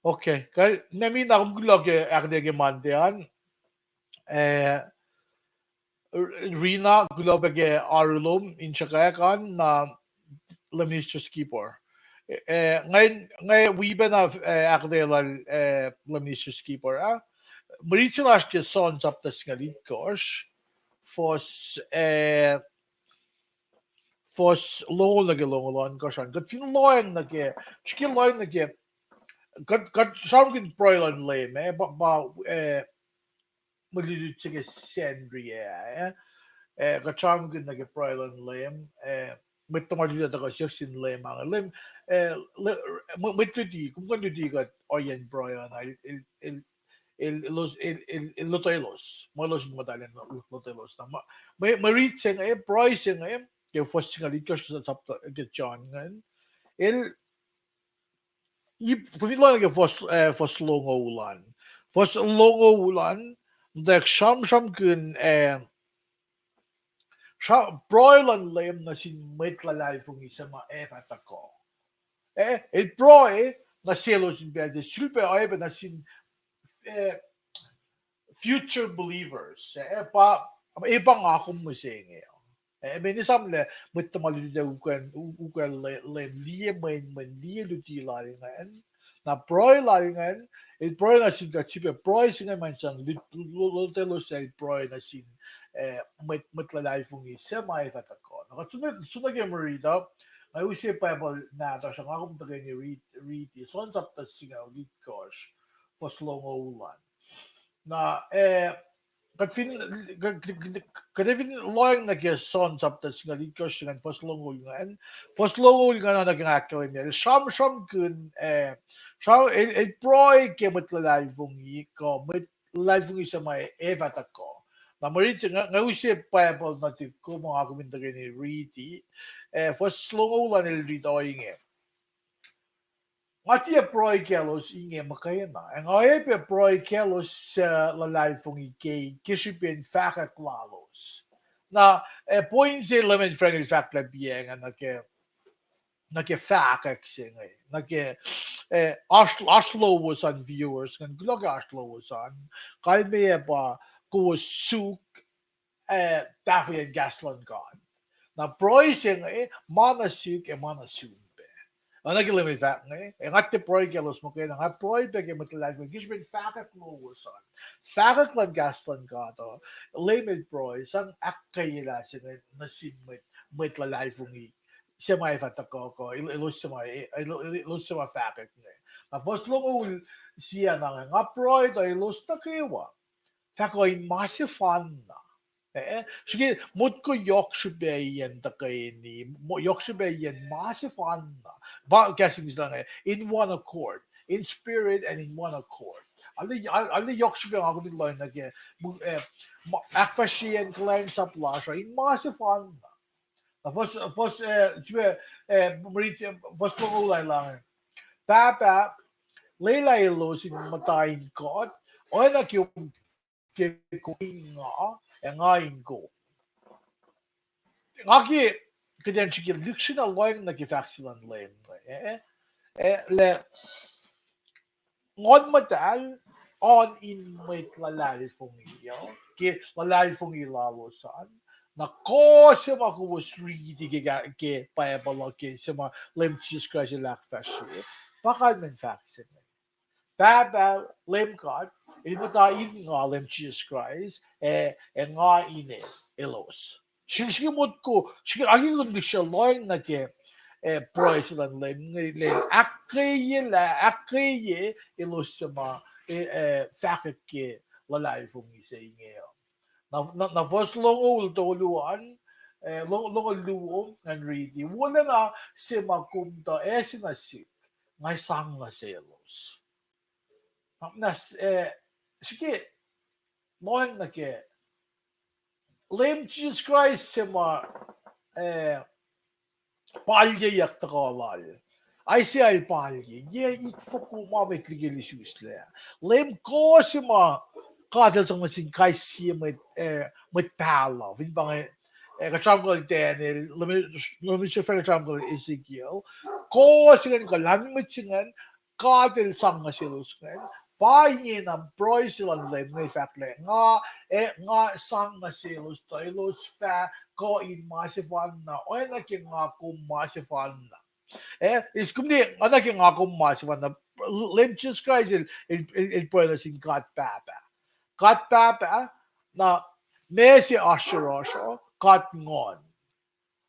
okay kaya namin akong gulog akde mandean Rina gulog arulom in chakayakan na lemis just skipper ngayon wiba na akde lemis just skipper Maritsilas ke sons up the skalit kosh fos lol na gelongolan koshan gat fin loin na ke skill loin na ke gat samkin proilan le me ba malilit sige sendria gat samkin na ke proilan le mit tomar dito ko sixin le mga lem mit tudi kung kan tudi gat oyen proilan el lotelos malos modalen lotelos na marit sing price sing ke fos singa lit sa sapta ke John ngan el i pumilo ke fos longo ulan dek sham kun broilan lem na sin metlalal fung isa ma atako el proi na selos in bed super aibe na sin future believers pa ibang akong musing Men det samle mit mal de ukan le lie men lie luti laringen na proi laringen il proi na sin ka chipe proi sin man sang lo say proi na sin mit la life ngi semi fa ta ko na suna ge marida I always say Bible na ta sa ako mta ni read sons up the singa lead gosh for slow ulan na kada fin loyang na kaya sons up the singa lead gosh and for slow ulan na naging actually niya sham kun sham el proy ke mat lalay fungi ko mat lalay fungi sa may eva ta ko na marit nga usi Bible na ti ko mga kuminta ni read for slow ulan el read oing Mati proi kelos inge makaya na. Ang ayaw proi kelos sa lalay fong ikay kisipin faka klalos. Na point sa lemon friendly fact la bieng nake faka kising nake ashlo was on viewers kan glog ashlo was on kalme ba ko suk dafi and gaslan god. Na proi sing mana suk mana suk. Ana gila may fak ngay. Ang ate proy kelos mo kayo. Ang proy peke matilag mo. Gisbin fakat mo usan. Fakat lang gaslan ka to. Lemid proy. Sang akay nila sila nasin mit lalay fungi. Siya may fatako ko. Ilus siya fakat ngay. Tapos long ul siya na nga proy to ilus na kiwa. Fakoy masifan na. Sige, mut ko yoksubeyen da ni yoksubeyen masifan na. Ba guessing lang in one accord, in spirit and in one accord. Ali yoksube ako din lang nage akfashian klein sa plasha in masifan na. Tapos jwe marit was mo ulay lang. Papa Leila ilo sin matayin ko. O na kyo ngayon ko. Ngaki keden chikil dictional loyang nagifaxilan lem. Le ngon matal on in may lalali fong iyo. Ke lalali fong ilawosan. Na ko siya was reading ke paebalo ke siya lem cheese crush lak fashi. Bakal men faxin. Baba lem god ilmata in nga lem Jesus Christ nga ine elos. Sige mod ko sige agi ko di siya loyang na ke price lang lem akaye elos sama fakat ke lalay fong isa ingeyo. Na first long ul toluan long luom and ready wala na si makumta sinasik ngay sang na selos. Nas sige loyang na ke lem Jesus Christ sema palye yakta kalal ay si ay palye ye it fokuma metligel isusle lem ko sema kadal sang masin kai si met pala vin bang kachamgal Daniel lemi shefer kachamgal Ezekiel ko singan kalan met singan kadal sang masilus kan Payin ang proy silang lem ngay fakle nga sang na silos to ilos fa ko in masifan na o na ki nga kum masifan na is kumdi ana ki nga kum masifan na lem Jesus Christ il proy na sin kat papa na nesi asherosho kat ngon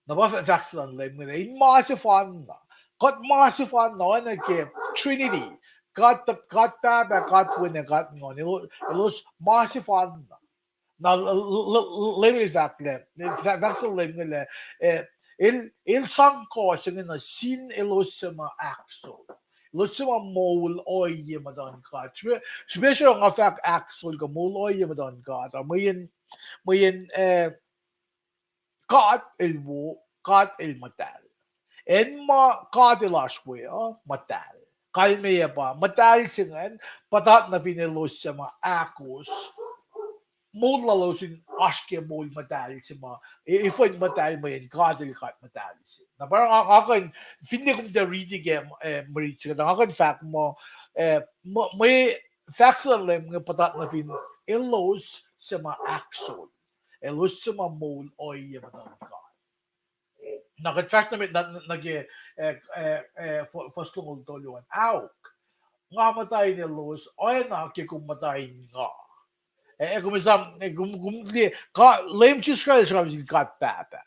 na ba fa silang lem ngay in masifan na kat masifan na o na ki Trinity God Baba, God Win, God Ngon. Ilos masifan na lemil fakle. Fakse lemil il sang ko singen na sin ilos sama axel. Ilos sama mol oye madan God. Special nga fak axel ka mol oye madan God. Mayin God ilwo, God il matal. En ma God ilashwe matal. Kalmaya pa, matal singan, patat na pinilos sa mga akos, mula sin aske mul matal sa mga, ifon matal mo yan, kadil kat matal sin. Na parang ako, hindi kong the reading marit siya, na ako fact mo, may facts lang nga patat na pinilos sa mga axol, elos sa mga mul, oy, yaman God. Nag-attract namin, fastungol toluan. Auk. Nga matay ni Luz, ay nakikumatayin nga. Gumizam, gumli, lame cheese fries kami kat papa.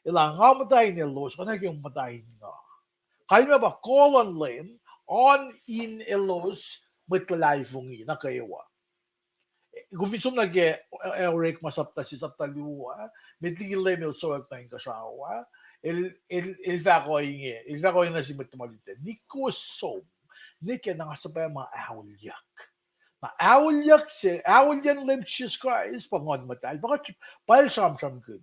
Ila nga matay ni Luz, kung nakikumatayin nga. Kaya ba, call on lame, on in Luz, mitlalayfungi, na kayawa. Gumisum nag-eurek masapta si saptaluwa, mitligilay mil soak na yung kasawa, il-vakoy na si mitmalite. Niko som, nike na nga sabay mga awulyak. Na awulyak awulyan lim cheese Christ, pangon matal, baka pal sam-sam kun.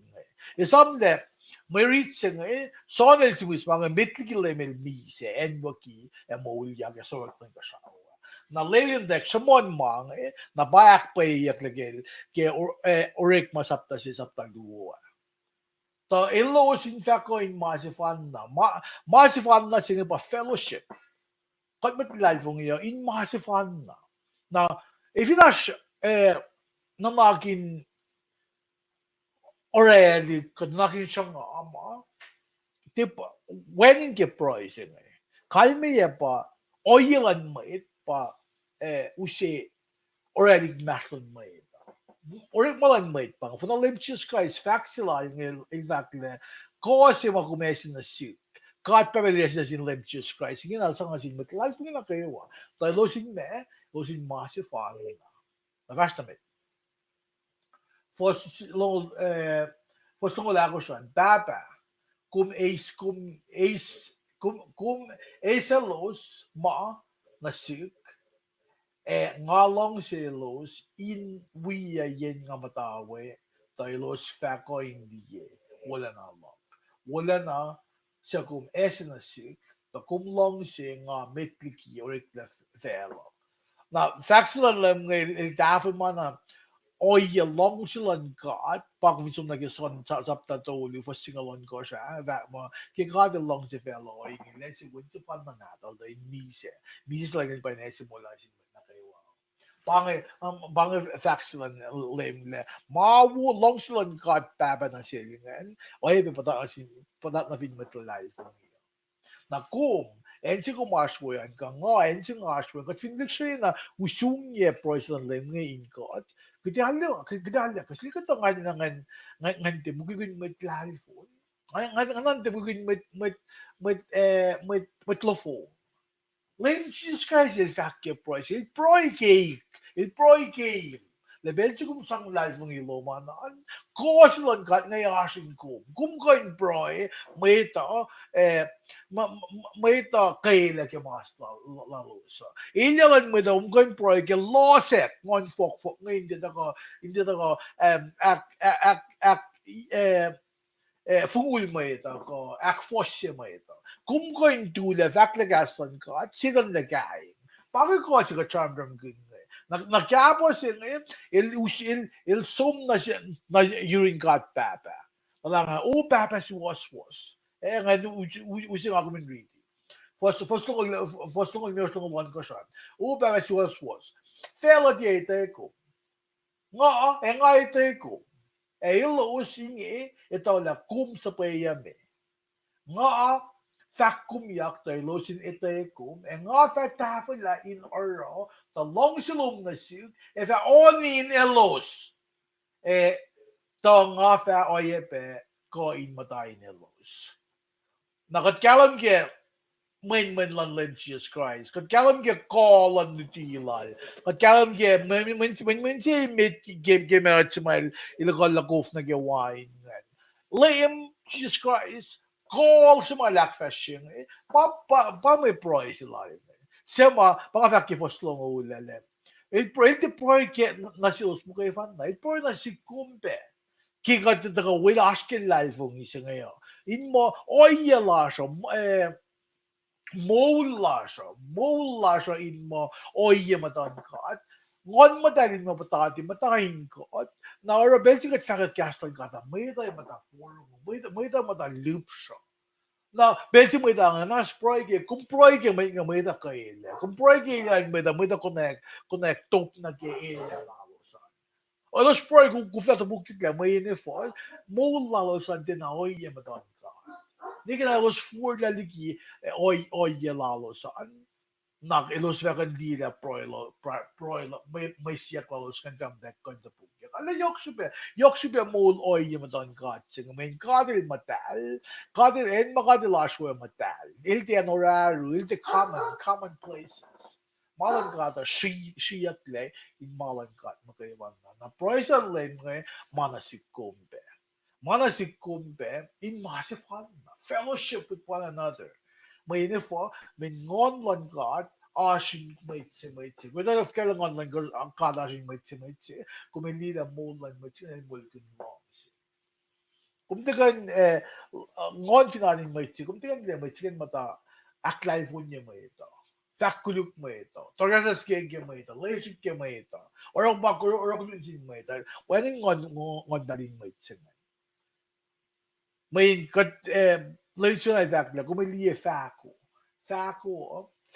Isam le, may ritse nga sonel si wis mga mitligilay mil mise, enwaki, emolyak, soak na yung kasawa. Na leyon dek samon mang na bayak pa iyak lagel ke orek masapta si sapta duwa. To ilo sin fako in masifan na sing pa fellowship. Kat matilal fong iyo in masifan na. Na if inash na makin already kat nakin siyang ama tip when in ke price kalme ya pa oilan mait pa use already mashlon made. Orig malan made pang for the limchus guys faxila yung exactly kasi makumesin na suit. Kat pabeles na sin limchus guys. Sige na sa ngasin mit life nila kayo. Tayo losin massive farm na. Navasta met. First long ako siya. Baba kum ace los ma na suit. Nga long si los in wiya yen nga matawe tayo los fako hindi wala na long. Wala na siya kum esi na sik ta kum long si nga metliki or itlef felo. Na faxlan lang ngayon iltafin mo na oy long silan ka pag misum nag-son sapta tolu for singalon ko siya that mo kikada long si felo oy let's see what's pa na natal dahil mise lang pa nasimula si Bange faxlan lame mawu long silan kat baba na silingan o hebe padat na fin metal life na kum ensi ko maswo yan ka nga ensi maswo kat fin siya na usung ye proisan lame ngayon ko at kaya kasi ka nga ngan te mugin met life ngan te mugin met lofo Lame Jesus Christ il facchio poi, il proi cake. Le belci cum sang live ng ilo manan, kos lang kat ngay asin kum kain proi, maita kaila ke mas lalusa. Inyalan mo daw kain proi ke loset, ngon fok ngay hindi ako fungul mo ito ko, akfosya mo ito. Kung kain tula, vaklagasan ka, at silang nagain. Bakit ko siya ka-charm good Nagkapos il sum na siya na urine got papa. Wala nga, papa si was. Nga using ako min reading. First ng meron ng one ko siya. Papa si was. Fela di ito ko. Nga ito ko. Ilo using ito la kum sa payame. Nga fakum yak tayo losin ite kum nga fatafel la in oro the long silum na suit if only in elos to nga fa oyepe ko in matay in elos nakatkalam ke main lan len Jesus Christ katkalam ke call on the tilal katkalam ke men si mit game at smile ilakal lakof na gawain Liam Jesus Christ call sa mga lakfashing pa may proy sila sema pangafaki for slow ulale it proy ke na si us mo kay fan na it proy na si kumpe kika ta ka wala askin live ng isa ngayon in mo oyela siya mola siya in mo oye matan ka at ngon madalin mo matahin ko at na rebel sikat fakat castle ka ta may tayo mata loop siya na besi mo ita na spray ke kung spray ke may da kaila kung spray ke may da connect top na ke ila lalo o spray kung kufla to bukit la may ne fall mo lalo sa din na oye matan ka Ni kan los for la ligi oi lalo sa nag ilos vegan dira proilo may siya kalos kan jam dek kan da pug. Ala yoksube mol oi yamadan gat sing main kadir matal kadir en makadil ashwe matal. Ilte anoraru ilte common places. Malan gata shiyak le in malan gat makaywan na proisan le ngay manasikumbe. Manasikumbe in masifan fellowship with one another. May for may ngon lan God ashing may wala of kailan ngon lan God ang kada ashing may kung may nila mo lan may ay mulkin mo kung tigan ngon tinanin may kung tigan nila may mata aklay po niya may ito fakuluk may ito toranas kaya may ito leadership kaya may ito orang bakuro orang kulisin may ito wala ngon daling may may kat leadership ay fakla kung may liye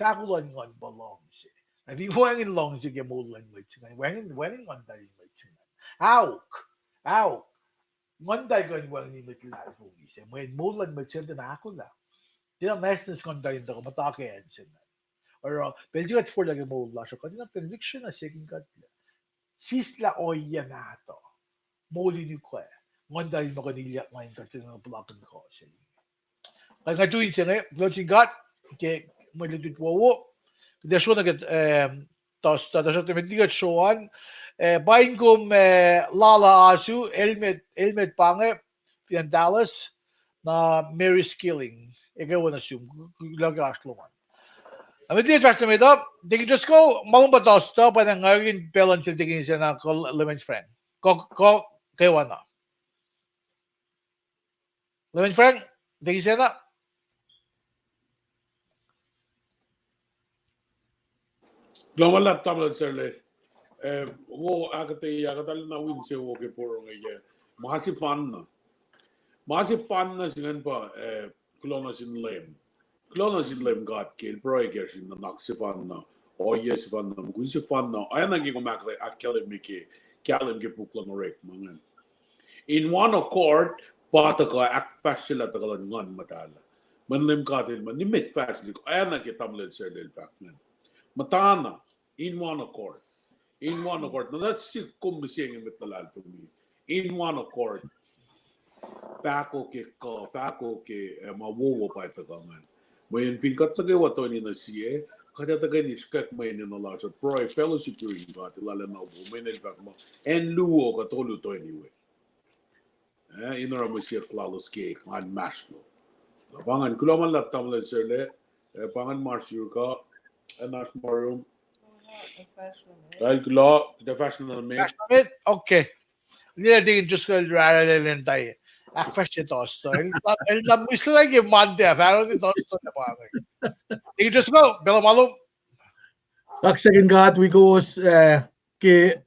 Faku lan ngon belong si. If you wang in long si ke mo lan may tingan. Wang ngon dali may tingan. How? Ngon dali wang ni may tilay po isa. May mo lan may tingan na ako la. Tila message ngon dali ko matake yan sila. Or pensikat for lagi mo la. So kanina conviction na second kat la. Sisla oya na to. Moli ni ko ngon dali mo kanilya ngayon kat ng pulakan ko siya. Kaya nga tuwing siya ngayon, closing got, ke malutut wawo. Kaya siya nagat tosta, siya timitigat siyan. Bayin ko lala asu, elmet pange, fiyan Dallas, na Mary Skilling. Ikaw na siya, lagas luman. Amit niya tracks na may dap, tingin just ko, malumba tosta, pa na ngayon pelan siya tingin siya na lemon friend. Kayo na. Lemon friend, tingin siya na. Global lab tablet serle. Wo akatal na win se wo ke poro ngai masih fun na singan pa klonas in lem got ke proiger sin na naksifan na o yes fan na kun se fan na ayana gi ko makle akele mike kalem ge pukla morek mangan in one accord pata ka ak fashion ta galan ngan matala man lem got man ni met fashion ayana ke tablet serle fact man matana in one accord. Now that's still kummising with the lad for me. In one accord. Fako ke mawowo pa ito man. May infin kat tagay wato ni na siye. Kaya tagay ni skak may ni nala sa pro fellowship ring ka tilala na ubo. May nilfak mo. En luo ka tolu to anyway. Inara mo siya klalos cake. Man mashlo. Pangan kulaman lap tamlan sirle. Pangan marsyo ka. Nash Marum. The fashionable made. Okay. Hindi natin just ko rarely tayo. Fashion tosto. El misto lang yung Monday. Pero ni tosto na pa ako. Hindi just go. Belo malum. Second God, we go ke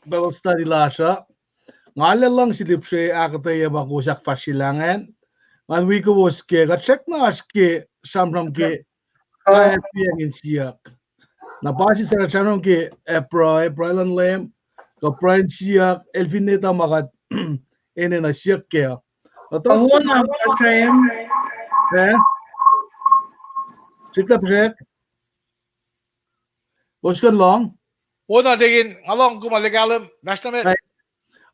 Bible study lasha. Ngala lang silip siya akatay makusak fasilangan. And we go ke check na ke samram ke kaya piyangin siyak. Na base sa chanong ke Brian Lam ka Brian siyak elfineta makat ene na siyak ke. Ako na frame. Sikap siya. Boskan long. Una tingin along kumaligalim. National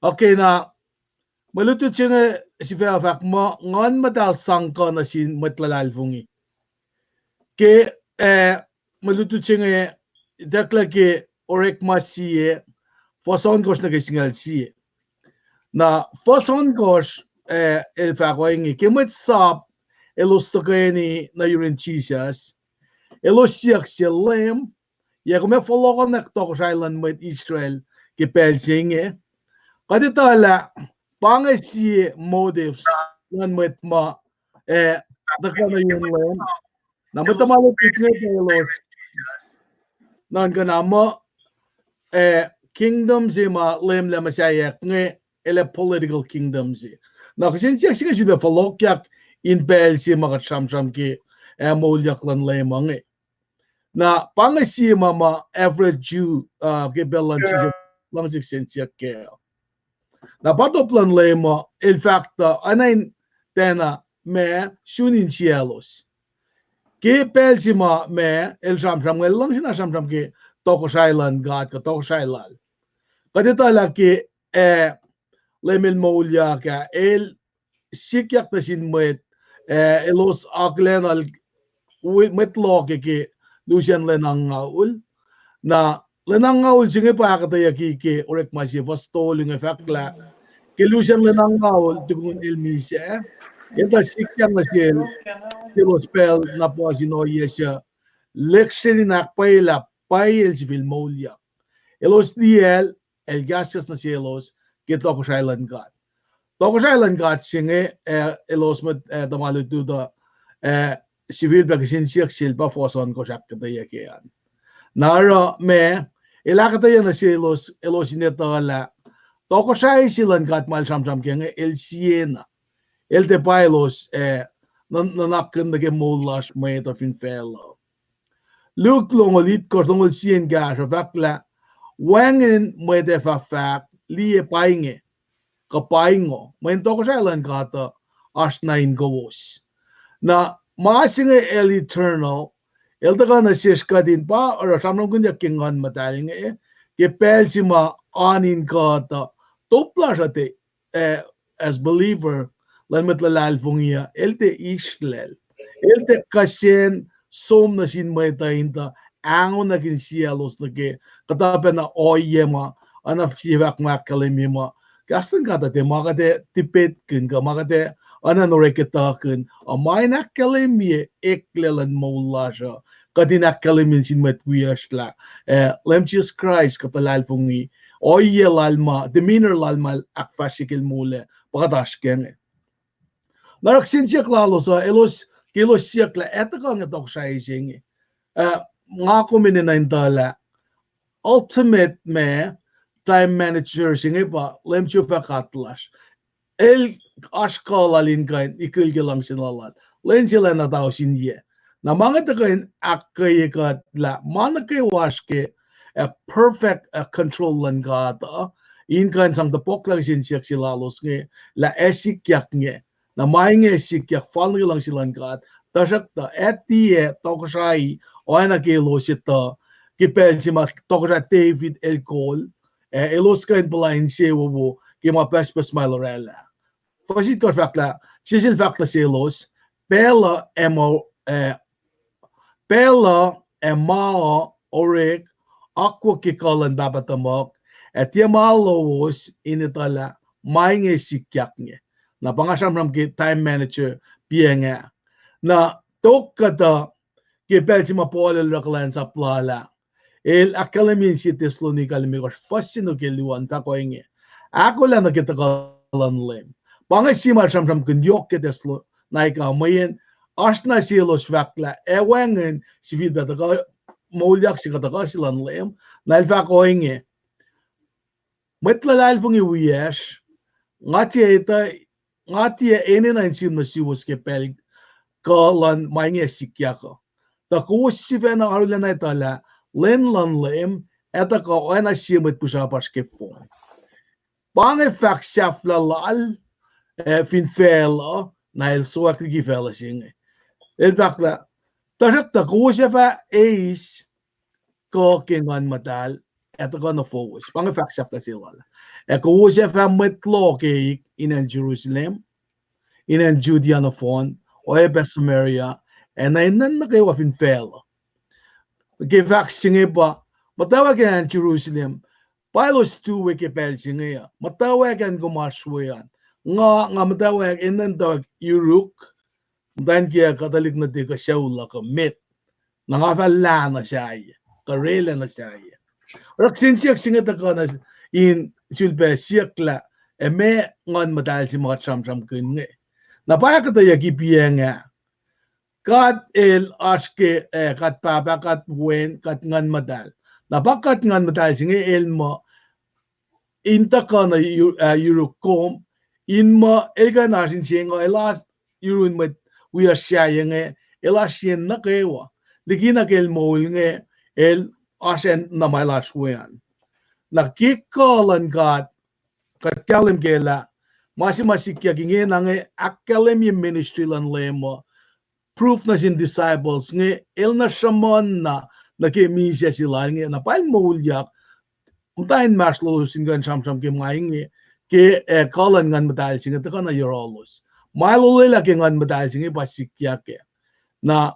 Okay na malutut siya nga si Fairfax mo ngon madal sangka na si matlalalfungi. Ke malutut siya nga dakla ke orek masiye fason kos na kisingal siye. Na fason kos el fakoingi ke mat sap elos to ni na yurin chisas elos siyak siya lem ya kome follow on na to island mit Israel ke pelsinge kaditala pangasi motives nan mit ma dakla na yung lem na matamalo tikne elos nan kanamo kingdoms ma lem la masaya nge ele political kingdoms na kasi siya siya siya follow kyak in pelsi mga sham ki molyak lan lemang na pangasi mama average Jew ke belan siya lang siya ke na patoplan lema in fact anain tena me shunin cielos. Ke pelsima me el samsam el lang sina samsam ke toko shailan gat ka toko shailal. Kadita la ke lemil moulia ka el sikyak na sin met elos aklen al met loke ke Lucian lenang ngaul na lenang ngaul singe pa ka ya ke orek masi vastoling efakla ke Lucian lenang ngaul tugun el mise enta sikyak na sil kilo spell na po sino yesha leksyon na paila pail civil moulia elos diel el gases na cielos ke toko shailan gat toko shailan gat singe elos met damalu tuda civil pagkasin siyak silpa foson ko siya kataya kiyan nara me ilakataya na cielos elos inetala toko shai silan gat mal samsam kenge el siena el te pailos nanakken de gemollas med of in fellow Luke longolit kortongol sien gas of akla wangen med fa fak lie painge kapaingo men toko shailan gata asnain gowos na maasinge el eternal el taga na siska din pa or samnong kunya kingan matalinge ke pelsima anin gata topla jate as believer lan met lalal fungia el te islel el te kasen som na sin meta inta angon na kin cielos na ke katape na oyema ana fiwak makalimima kasan kata te magate tipet kin ka magate ana noreketa kin amay nakalimie eklelan maulasha kadina kalimin sin met wiashla lem Jesus Christ katalal fungi oye lalma demeanor lalma akfashikil mule pagatash kenge narak sinsiak lalo sa elos kilos siak la etaka nga tok sa ising nga kuminin na intala ultimate me time manager singe pa lem chufa katlas el aşkalalin kain ikilge lang sinalat len sila na tao sinye na mga takain akayikat la mana kay waske a perfect control lan gata in kain sang tapok lang sinsiyak silalos nge la esikyak nge na may nge esikyak falng lang silan gat tasak ta etie tokasai o na kilos ito kipel si mak tokasa David el Col elos kain palain siya kima pespes malorella Fasit ko fakla, sisil fakla silos, pela emao orek, aqua kikalan babatamok, at yamalos initala, mainge sikyaknya. Na pangasam ram ki time manager pienga. Na tokkata kipel si mapolel raklan sa plala. El akalamin si Thessalonica limikos fascino kiluan takoinge. Ako lang nakitakalan lem. Pangay simal samsam kundiok ke deslo naika mayen asna silos vakla ewangen sivil betaga molyak sikataga silan lem nail vakoinge metla fungi wies ngati enen sin masivos ke pel kalan mainge sikyako ta kusiven arulena tala len lan lem eta ko ana simet pusapas ke fon pangay fak safla lal fin fälla näil suakki fälla singe el vakla tasakta kuusefa eis kokengan matal eta kono focus pang faksafta silala kuusefa metloke in Jerusalem in Judea no fon o Samaria en nan na kayo fin fälla ge vak singe ba matawagan Jerusalem Pilos 2 weke pel singe matawagan gumaswean nga matawag inan tawag Uruk dan kia katolik na di ka siyawla ka met na nga fala na siya ka rela na siya raksin siyak singat ka na in sulpe siyakla me ngan madal si mga samsam kunge na pa ka tayo kipiya nga kat el aske kat papa kat wen kat ngan madal na bakat ngan madal singe el mo inta ka na Uruk kom in ma elga nasin siengo elas yurun met we are sharing elas sien na kewa ligina kel mol nge el asen na malas wean na kikalan gat kakalem gela masikya kinge nange academy ministry lan lemo proof na sin disciples nge elna shamon na nake misya sila nge na pal moulyak untain maslo singan sham ke maing ke kalan ngan madal singa ta kana yorolos mailole ke ngan madal singa basikya ke na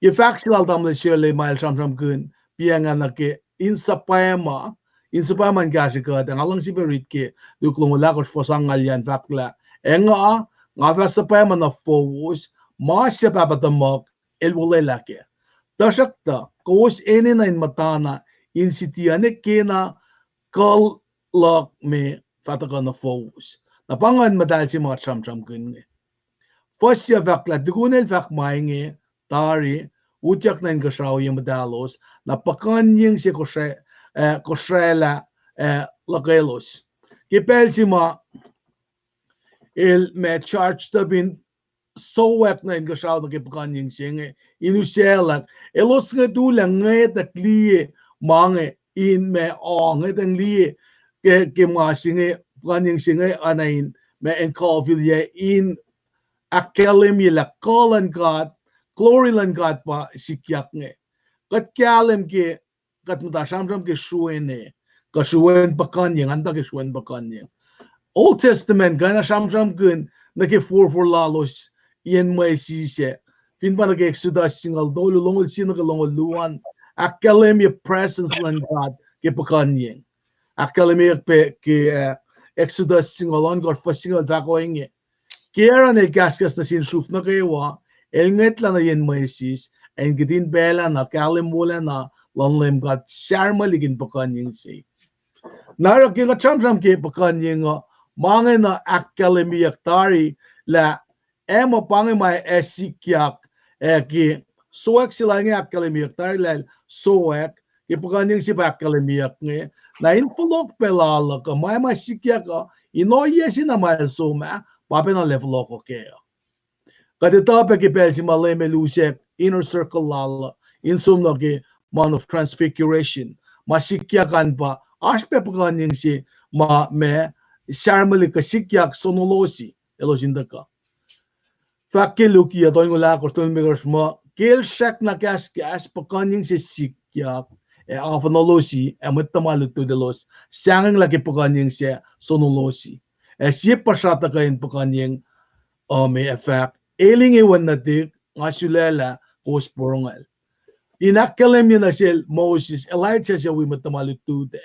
ye faxilal tamle shirle mail sham kun pianga na ke insapama gashi ka da ngalang si berit ke duklong la ko fosang ngalian fakla enga nga sapama na fowus masya papatamok elwole la ke dashakta kos ene na in matana in sitiane kena call lock me fataka na focus na pangan madal si mga cham kun nge first ya vakla dugunel vak mainge tari ujak na ingasraw yung madalos na pakan yung si kosrela lakelos kipel si ma il me charge tabin so wek na ingasraw na kipakan yung singe inuselak elos nga dulang nga takliye mange in me ong ngetang liye ke mga singe planning singe anain me en calvilye in academy la kolan god glory lan god pa sikyak nge kat kyalem ke kat mata shamram ke shuene ka shuen bakanyeng anda ke shuen bakanyeng Old Testament gana shamram gun na ke for lalos yen mai sise fin pa nag Exodus singal dolo longol sino ka longol luan academy presence lan god ke pakanyeng academy ke Exodus singalon god fa singal dakoinge kera el gasgas na sin shuf na kayo el nget la na yen maisis en gidin bela na kalim wala na lanlem god sharmaligin pakanyeng say nara ke cham ke pakanyeng mange na academy aktari la emo pange mai esikyak ki soek sila nga academy aktari la soek ipaganyang si academy nge na inflok pelala ka mai sikya ka inoye sinamay suma pape na level ko kaya kadi topic ipel si maleme lusek inner circle lala insum na ki man of transfiguration masikya kan pa aspe paganyang si ma me sharmali ka sikyak sonolosi elosinda ka fakiluki ya toy ngula ko ton megers mo kel shak na kas paganyang si sikyak avanolosi amatamaluto de los sanging lagi paganyang si sonolosi si pasata kain paganyang may effect eling ewan na dik ngasulela kos porongal inakalem yun na siya Moses Elijah siya wi matamaluto de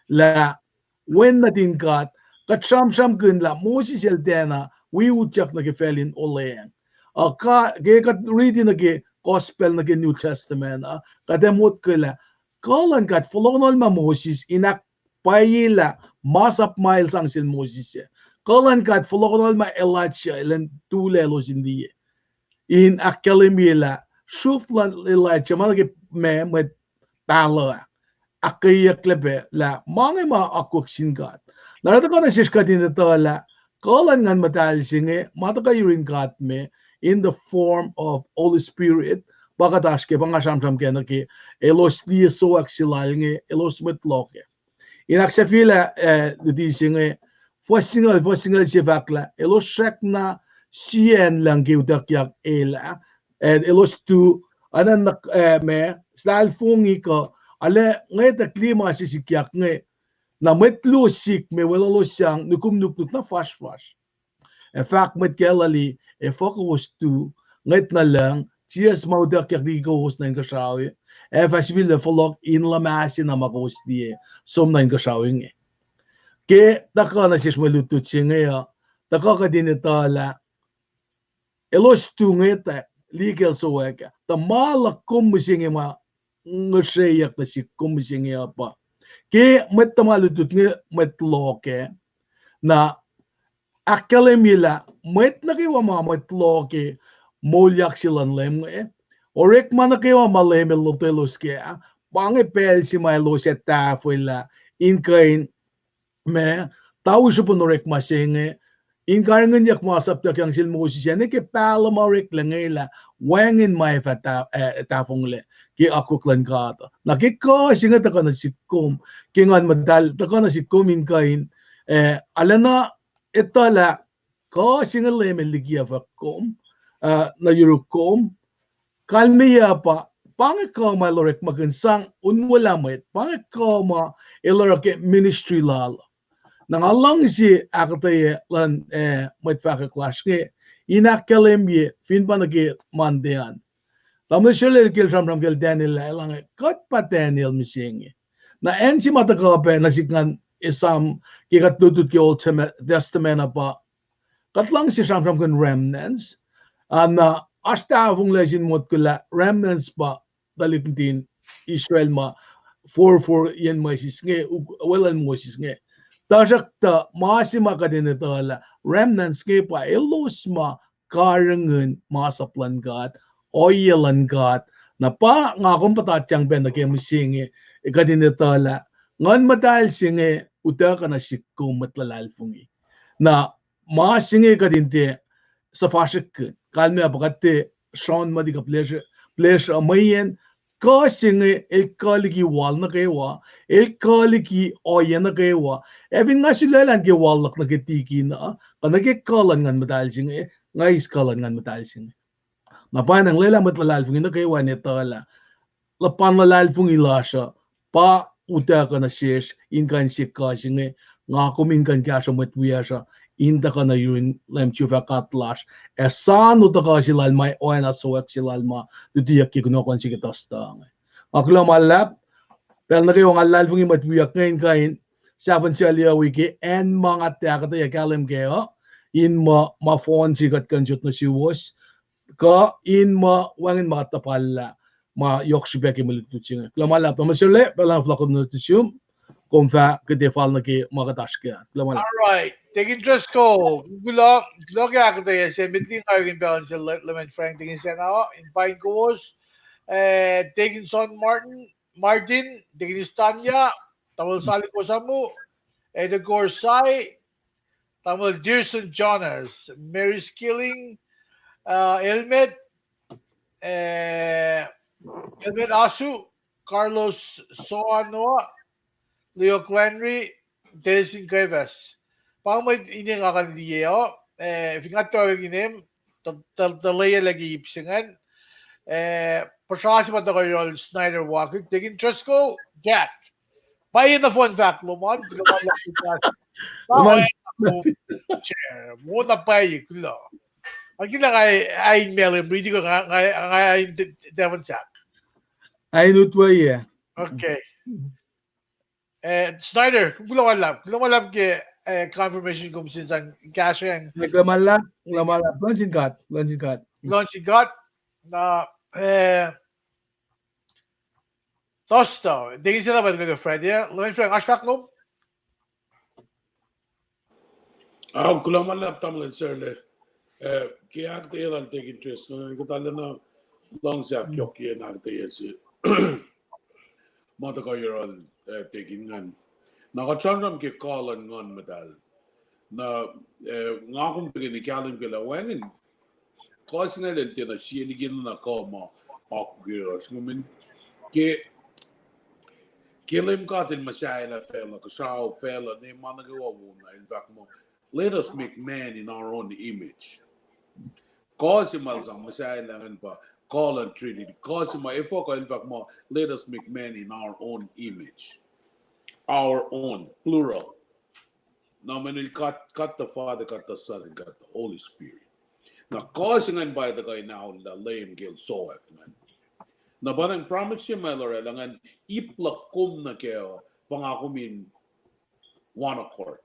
la when natin kat katsham kun la Moses eldena we utyak na kefelin oleang ka reading na ke gospel na ke New Testament kademot kala kalan kat folonol ma Moses inak payila masap miles ang sil Moses kalan kat folonol ma Elijah ilan tulelos hindi in akalimila shuflan Elijah malagi me met pala akaya klebe la mange ma akwak singat narata ko na siska din ito la kalan ngan matal singe mataka yurin kat me in the form of Holy Spirit bakatas ke pangasam ke na ke elos liye so aksilal nge elos metloke inaksafila di singe fosingal si vakla elos shek na sien lang ke utakyak ela elos tu anan me sal fungi ko ale ngeta klima sisikyak nge na metlo sik me welolo siyang nukum na fash in fact met kelali focus tu nget na lang cheers maudak yak di ko host na ingasawi fashbil le follow in la masi na makos die som na ingasawing ke taka na sis malutu chinge ya taka ka din itala elos tu ngeta legal so weka ta mala kumsinge ma ngashayak na si kumsinge pa ke met tamalutut nge met loke na akalemila met na kiwa ma met loke molyak silan lem orek man na kiwa maleme lotelos ke pange pel si may lo se tafuila in kain me tawu siya orek masenge in karangan yak masap yak yang sil Moses yan ke pala marek langela wangin may fata tafungle ki akuklan kata nakika singa taka na sikum kingan madal taka na sikum in kain alana ito la ko single lemon ligia va kom na euro kom kalmiya pa pangit ko malorek magansang unwala met pangit ko ma ilorek ministry lala nang along si akataye lan met faka clash ke inakalem ye fin panagi mandean lamun shule gil ram gil Daniel lang kot pa Daniel missing na ensi mata ko pa nasikngan isam kikat tutut ki Old Testament pa katlang si ram kan remnants na asta vung lesin mot kula remnants pa dalipin Israel ma 4 yan masis nge walan mosis nge tajak ta masima ka din ito la remnants nge pa elos ma karangan masaplan God oyelan God na pa nga kung patatyang ben na kaya musingi ikadin ito la ngan madal singe uta ka na sikko matlalalfungi na masingi ka din te sa fashik kalme abagate Sean madi ka pleasure amayen ka singe el kaligi wal na kaywa el kaligi oyen na kaywa evin nga silalan ke walak na kitiki na kanage kalan ngan madal singe nga iskalan ngan madal singe Napan ang lela matlalalfung ina kay wan etala. Lapan lalalfung ilasha pa uta ka na shesh in kan si kasinge nga kumin kan kasha matwiyasha inda ka na yun lem chuva katlash esan uta ka silal may oena soek silal ma dudiyak ki kuno kan si kitastang. Akula malap pel na kayo nga lalfung matwiyak ngayon kain saban si aliya wiki en mga tiakata yakalem kayo in ma phone si kat kanjut na si was ka in ma wangin makatapala ma yoksibek imulitutsing klamala pa masule pala flakon nutusyum kumfa kedefal na ki makatashkya klamala All right. Taking interest ko. Gulo kaya kita ya. Sebentin kayo yung balance sa Lement Frank. Tingin siya na. In Pine Coast. Taking Son Martin. Tingin Stanya. Tamal Sali ko sa mo. Of course, Sai. Tamal Dearson Jonas. Mary Skilling. Elmet. Elmet Asu. Carlos Soanoa. Leo Clenry. Delsin Cuevas. Pang may ini nga kan diyo, if nga tawag inim, talaya lagi ipsingan, pasasi pa to kayo Snyder Walker, taking trust ko, Jack. Payin na fun fact, Luman lang kita. Bakit ako, chair, muna payin, kulo. Ang kila ay email, hindi ko nga ay Devon Sack. ay nutwa ya Okay. Snyder, kung kulang ke confirmation kung sinsan cash yang klamala lansin kat launch got na tosto. Tingin sila ba ng Fred? Lamin Frank, ashfaq lo? Kulang malap tamlan sir le. Kaya akta yalan take interest. Katala na long zap yoki na akta yasi. Mata kayo taking ngan. Nakachandram ke kalan ngan medal. Na ngakong pagin ikalim kila wangin. Kasi nga del tina siya ligin na kama akugiros. Ngamin kilim katin masaya fella kasao fella ne managawa muna. In fact mo, let us make man in our own image. Kasi malsang masaya langan pa call and Trinity. Kasi ifoko in fact mo, let us make man in our own image. Our own, plural. Now, when we cut the Father, cut the Son, and cut the Holy Spirit. Now, causing and by the guy now, the lame guilt so it, man. Na barang promise siya, my Lord, langan iplakum na kayo, pangakumin one accord.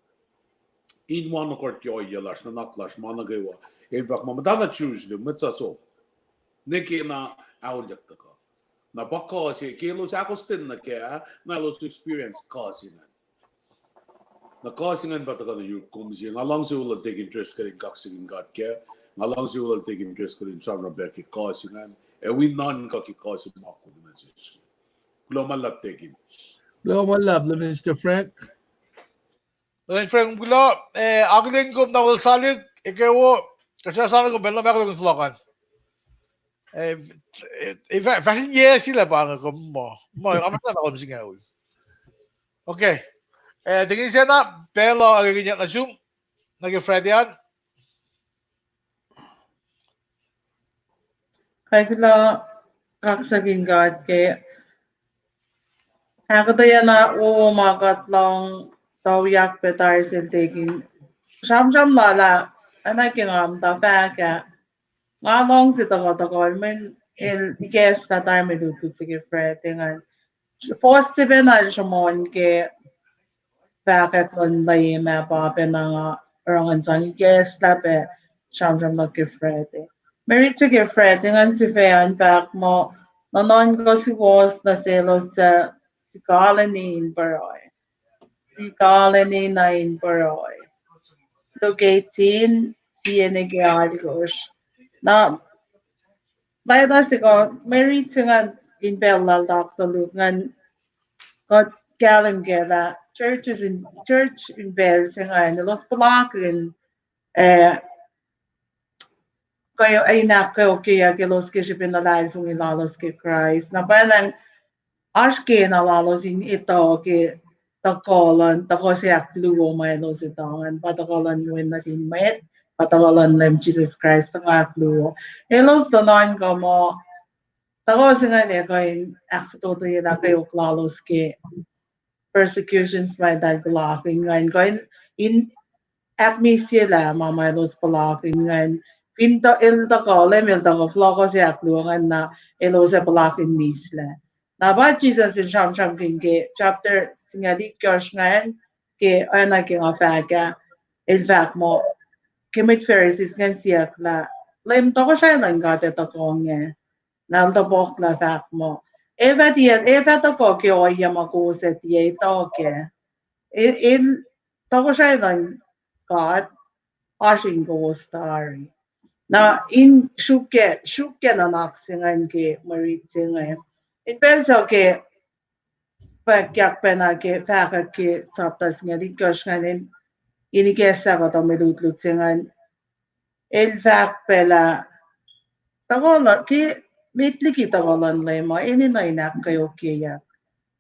In one accord kayo, yalash na naklash, managawa. In fact, mamatana choose them, mitsaso. Niki na awalyak ta ka. Na baka kasi, kilos akostin na kaya, na los experience kasi na. Na kasingan ba taka na yung kumisiya nga lang siya wala take interest ka rin kaksingin God kaya nga lang siya wala take interest ka rin sa Rebecca kasingan we none ka kikasin mga organization kulomalap take interest klamala Mr. Frank Lamin Frank, gulo, ako din ko na wal salig, ikaw, kasi sana ko, belo meko yung slogan. Fashion yes sila ba nga ko mo. Mo, kamat na ako Okay. Tingin siya na, pero ang ganyan na zoom. Nag-Fred yan? Kaya kila kaksaging God kaya hakataya na umagat lang tawyak petar sintigin sham lala anak yung ta faka nga long si tago men el guess that time do to sige Fred tingan first seven na siya mon ke faka kon lay ma pa pe na nga orangan sang guess lape sham na ke Fred merit sige Fred tingan si Fean fact mo nanon ko si was na selos sa si Colony Baroy si Colony na in Baroy 2K-8 CNAGRs na bayda sigo merit singan in Bella Doctor Luke ngan got galim gela church in Bell singan los palakin eh kayo ay na kayo kaya que los que shipin na live kung ilalos ke Christ na parang aşke na lalos in ito ke takolan tako siya kluo may los itangan patakolan yun natin met patakolan ng Jesus Christ nga kluo elos donon ko mo tako singa ne ko in akto to yun kayo klalos ke persecutions may daglaking ngayon ko in at mi sila mamay los palaking ngayon pinto il tako lemil tako floko siya kluongan na elo sa palaking misla na ba Jesus in sham ke chapter singali kyosh ngayon ke ana ke nga faga in fact mo kimit Pharisees ngan siya la lem tako siya lang gate tako nga nal to bok la fact mo eva tako ke oya makuse tiye to ke in tako siya lang God ashing go story na in shuke na naksingan ke marit singan in penso ke pagyak pena ke faka ke saptas nga di kosh nganin inigesa ko to medutlut singan el fak pela tagola ke mitli ki tagolan lema ini na inak kayo kaya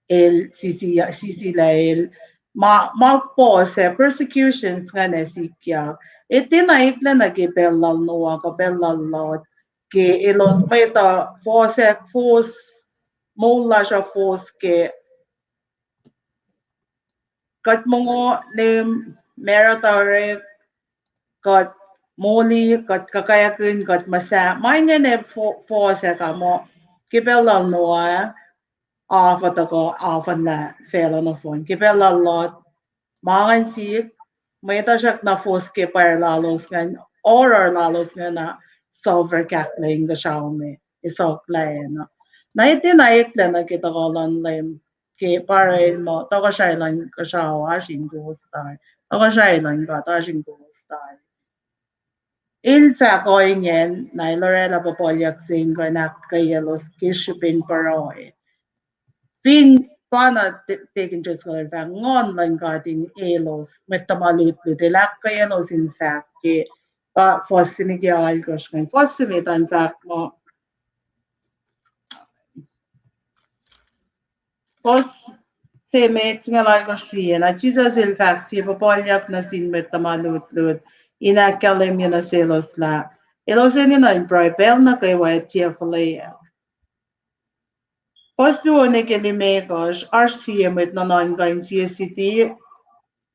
el sisi la el ma po se persecutions nga na sikya itinaik na nagibelal noa ko belal lot ke ilos meta fos mula siya fos ke kat mongo ne meritore kat moli kat kakayakin kat masa mainga ne fos ka mo kibelal noa afat ako afan la fela no phone kibelal lot mangan sik may siya na foske par lalos ngan or lalos nga na solver kakling ga xiaomi isok lai na na iti na ikla na kita kolon lem ke para mo to ka siya lang ka siya wa shin go star to ka siya lang ka ta shin go star il sa ko ingen na Lorela popolyak sing ko na kayelos kishipin paroi Fin pana taken just ko fa ngon man garden elos metamalut de la elos in fact ke pa fossini ke al koshkan fossini tan fact mo fos se met nga la koshi na Jesus il fact si popolyak na sin metamalut lut ina kalem na selos la elos ni na in prepel na kay wa tia folaya Postuone ke ni mekos RCM met na non gain CSCT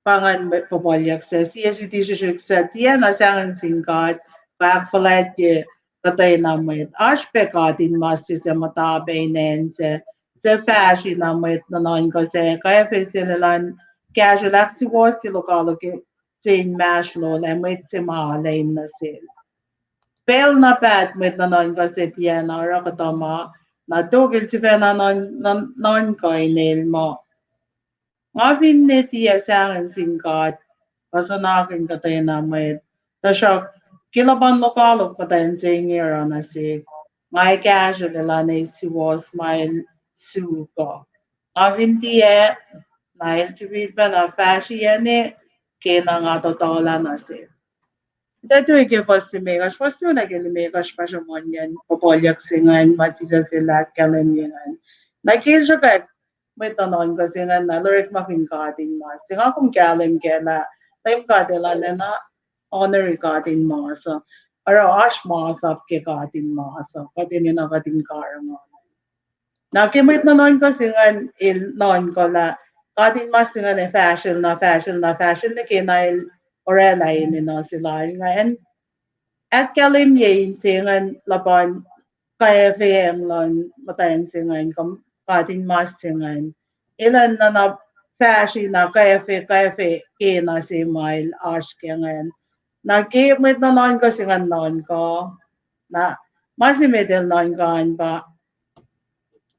pangan popolyak sa CSCT shishik sa tiya na sangan singkat back flat ye katay na met aspeka din masi sa matabe nen sa fashion na met na non kasi kaya fesilan casual aksi was si lokalo ke sin mashlo na met si mahalay na sil Pel na pat met na non kasi tiya na rakatama na tugil si Fena non kainil mo. Nga finiti asangan singkat kasanakin katay na may tasya kilaban lokalo patayin sa ingira na si ngay kasya nila na si was smile suko. Nga finti na si Viva na fashion kina nga totoo lang na si. Datu ke fostimegas, fostuna ke limegas pasamonyan, popolyak singan, matisa sila kalenyan. Nakisyo ka, may tanon kasi nga na, lurik making kating mas. Singa kung kalim kela, time ka dila na honor katin masa. Aro ash masa ke katin masa. Katin na katin karang. Nakimit na noon ko singan il noon ko la katin mas singan fashion na kinail orelay ni no sila ngayon at kalim yin singan laban kaya FM lon matayin singan katin mas singan ilan na fashion na kaya kina si mail ash kaya ngayon nakimit na noon ko singan noon ko na masimidel noon ko ba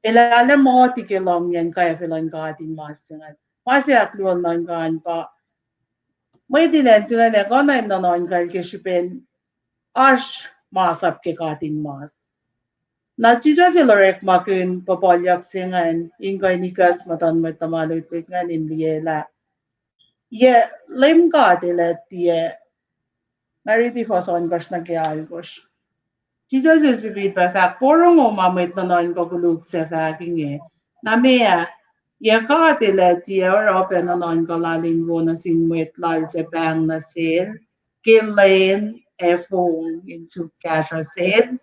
ilalim mo tikilong yan kaya filan katin masingan. Masya akluan nan kan pa. May dinensingan ko na nanon kan kishipin ash masap ke katin mas. Na chija si lorek makin papalyak singan ingay nikas matan may tamalit ngan indiyela. Ye lim katilet ye nariti fason kas na kaya algos. Chija si bita fak porong o mamit nanon ko gulug sa faking eh. Na mea Yakatila tier open anon galalin mo na sinwit lal sa bang na sale. Kinlain e phone in sukasha sale.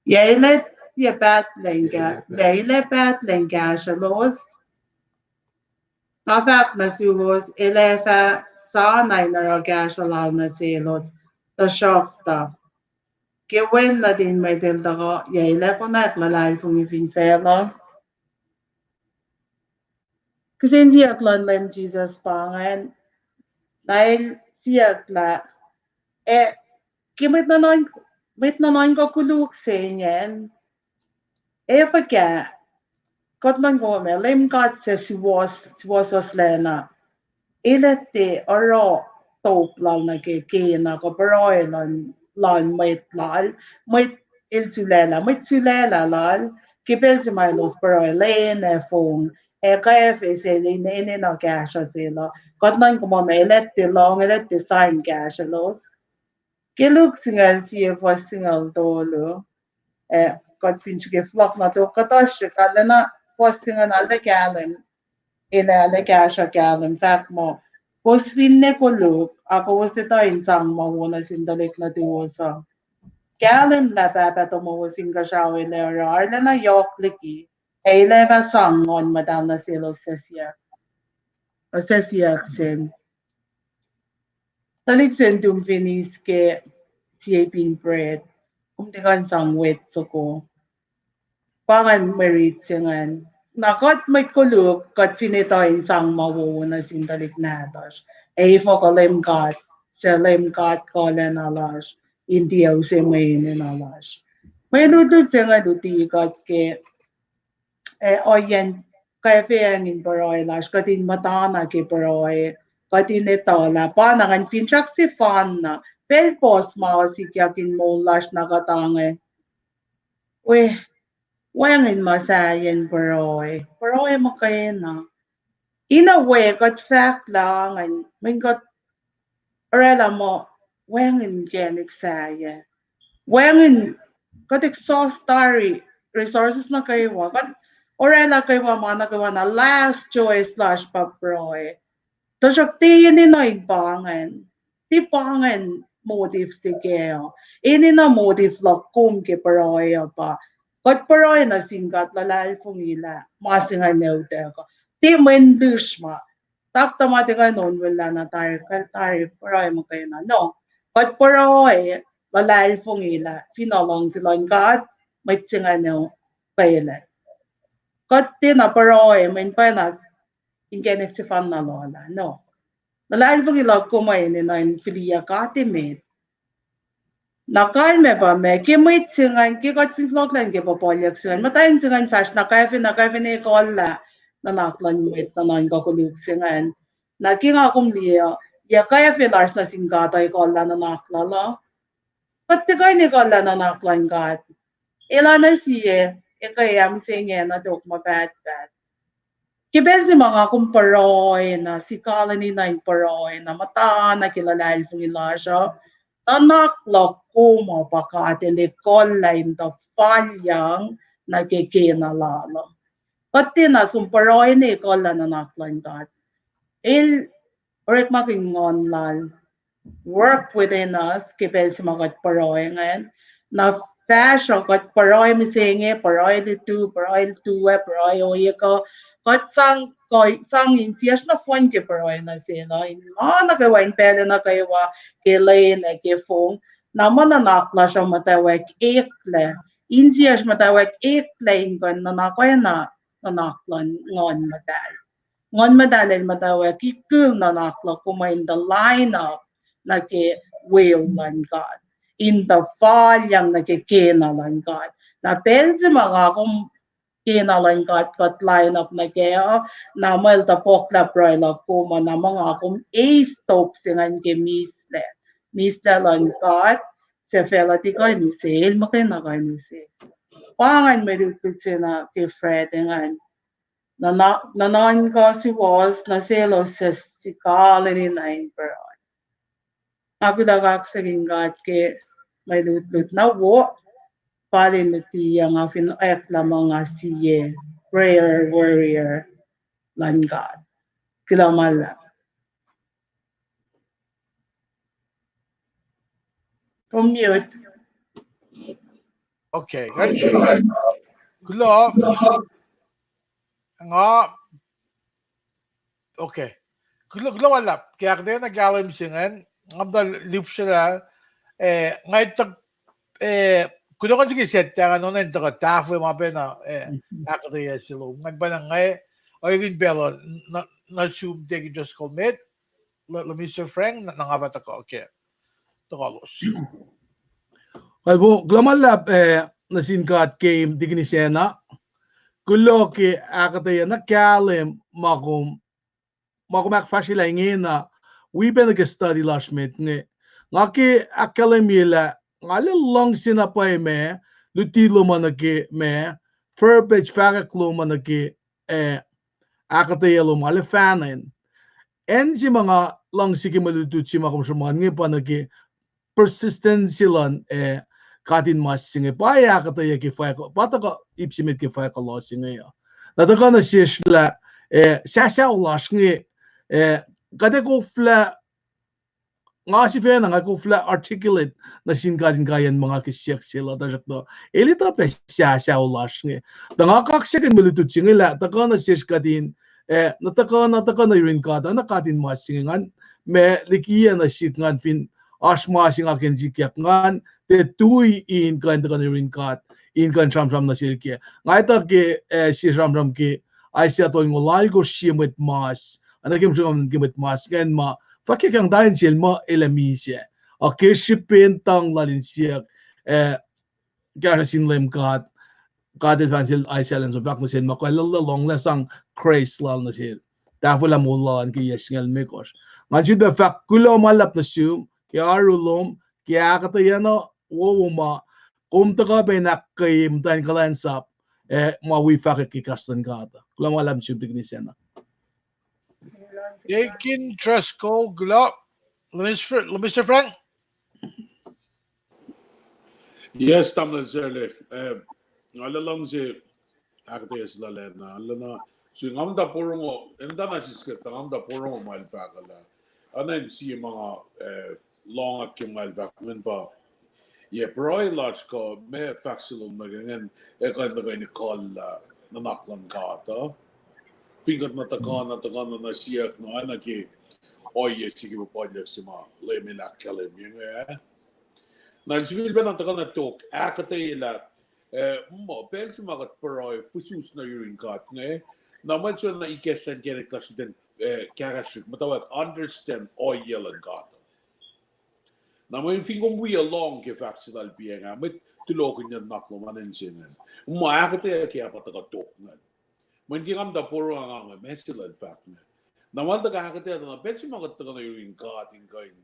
Yailet ya bat lenga. Yaile bat lenga shalos. Nafak na suhos elefa sa na inaragasha law na selos. Ta shokta. Kiwen na din may tilda yaile ko na lalay fumifin fela. Kasi hindi aklan lang Jesus pangan dahil siya la eh kimit na noin ko kuluk senyen eh pagka kot man ko me lim kat se si was was lena ilete oro top lang na ke na ko pero lan may il sulela lal kipel si Milos pero len e phone e kaya se ne na cash sila kot man ko me ilete long ilete sign cash los Geluk singal siya for singal dolo. God finch ge flock na to katash kala na for singal alle galim. Ila alle gasha galim fact mo. Pos finne ko look ako was ito insang mawuna sindalik na duosa. Galim na baba to mo singa shaw ilera arla na yok liki. Eile ba sang on madal na silo sesya. O sesya sin. Talik sen dum finis ke siapin bread. Kumtikan sang wet so ko. Pangan merit singan. Nakot may kuluk kat finitoin sang mawu na sindalik natas. E fo ko lemkat. Sa lemkat ko len alas. Hindi au se may alas. May lutut singa duti kat ke oyen kaya feangin paroy las katin matana ke paroy katin ito la panangan finchak si fan na pel pos mao si kyakin mo las nakatange. Weh, wangin masayan paroy. Paroy mo kayo na. In a way, got fact lang and min got orela mo wangin genik saya. Wangin got exhaust story resources na kayo wa. Got orela kayo wa mana kayo na last choice slash paproy. Tasaktiyin ni no impangan. Ti pangan motive sigeo. Ini na motive lakum ke paroy pa. Kat paroy na singkat lalal fungila. Masinga neuter ko. Ti mendush ma. Tak tamati ka noon wala na tayo paroy mo kayo na. No. Kat paroy lalal fungila. Finalong sila kat. May singa neu kayo la. Kat ti na paroy. May pa na ingenek si fan na lola. No. Nalain fong ilog kumain ni nain filia katimet. Nakal me ba me kimit singan kikot fin vlog lan ke papolyak singan matayin singan fast na kaya ni kolla na naklan mit na nain kakuluk singan. Na kinga kum liya ya kaya filars na singata kolla na naklala. Pati kaya ni kolla na naklan kat. Ila na siye ikayam singe na dok mabat. Kibenzi mga kumparoy na si Colony na imparoy na mata na kilalail fung ilasya. Anak lako mo pakatelikol lain ta falyang nagkikinalala. Pati na sumparoy ni ikola na naklantat. Il orek makingon lal. work within us kipel si magot paroy ngayon na fashion got paroy mi singe paroy tu paroy oye ko got sang in sias na fon ke paroy na sino in na ka wain pele na kayo wa ke lane ke fong na mana nakla siya matawag ekle in sias matawag ekle in kon na nakoy na naklan ngon matay ngon madalin matawa kikul na nakla kuma in the lineup nake whale lan God. In the fall yang nake kena lan God. Na pensi mga kung kena lan God kat lineup na kaya na mal tapok la proy la kuma na mga kung a-stop singan ke misle. Misle lan God. Se fela ti ko inusil, makina ko inusil. Pangan merupit sina ke Fred ngan nanan kasi was na selos si kalini na impero. Aku dagak seringat ke may lut na wo palimiti yang afin ek la mga siye prayer warrior langad. Kilamala. Commute. Okay, kan? Kulo nga okay. Kulo wala. Kaya kada nagalim singan, ngabda lip sila ngay tag kulo kan sige set ta ano na ito ka tafo mga pena akada silo. Ngagba na ngay o yung belo na sub de just commit. Mr. Frank nangabata ko. Okay. Tokalos. Albo glamalap nasinkat game dignisena kulo ki akataya na kalem makum akfashila ingena we been a study last minute ngaki akalemila ngale long sinapay me lutilo manake me furbage fakaklo manake akataya lo male fanin en si mga long sige malutut si makum sa mga ngipanake persistent silan katin mas singe paya kataya ki fa ko pataka ipsimit ki fa ko lo singe ya nadaka na sishla sa ulash nge kade ko fla nga si fe nga ko fla articulate na sin katin kayan mga kisyak sila da jakdo elita pe sa ulash nge da nga kaksekin milutut singe la taka na sish katin nataka na rin kata na katin mas singe ngan me likiya na sit ngan fin asma sing akin jikyak ngan te tui in kan kan rin kat in kan ram na sirke ngai ta ke si ram ke ai sia to ngolal go shimit mas ana kim sum gimit mas gen ma fakye kang dain sil ma elami sia a ke shipen tang lalin sia gara sin lem kat kat advantage ai selen so vak sin ma ko long la sang craze lal na sil ta fula mulan ki yesngel mekos ngan be fak kulo malap na sum kaya arulom kaya katayana woma kumtaka pe nakayim tan kalansap mawifa kikastan kata kulang alam siyempre gnisena Yakin trust ko gulo. Mr. Frank. Yes, tamla zerle. Alalang si akte isla lena. Alana so ngamda porong enda na siskert ngamda porong mal fakala. Ana si mga long at yung mal fakmen pa. Yeah, broy large ko me faksilum magangan kan na ni call na naklan kata. Fingat na na siyak no ana ki oye sige mo pwede sima lemin akalim yung na civil ba nang na tok akate ila mo pel si magat broy fusus na yung kat ne na man so na ikesan kere clash den karashik matawag understand oye lan kata. Na mo fingom we along ke vaccinaal bienga met tulokin yan naklo manen sinen. Umaakate kaya patakatok nga. When gingam da puro nga mestil in fact nga. Na wal da kakate na bensi mga taga na yung kating kain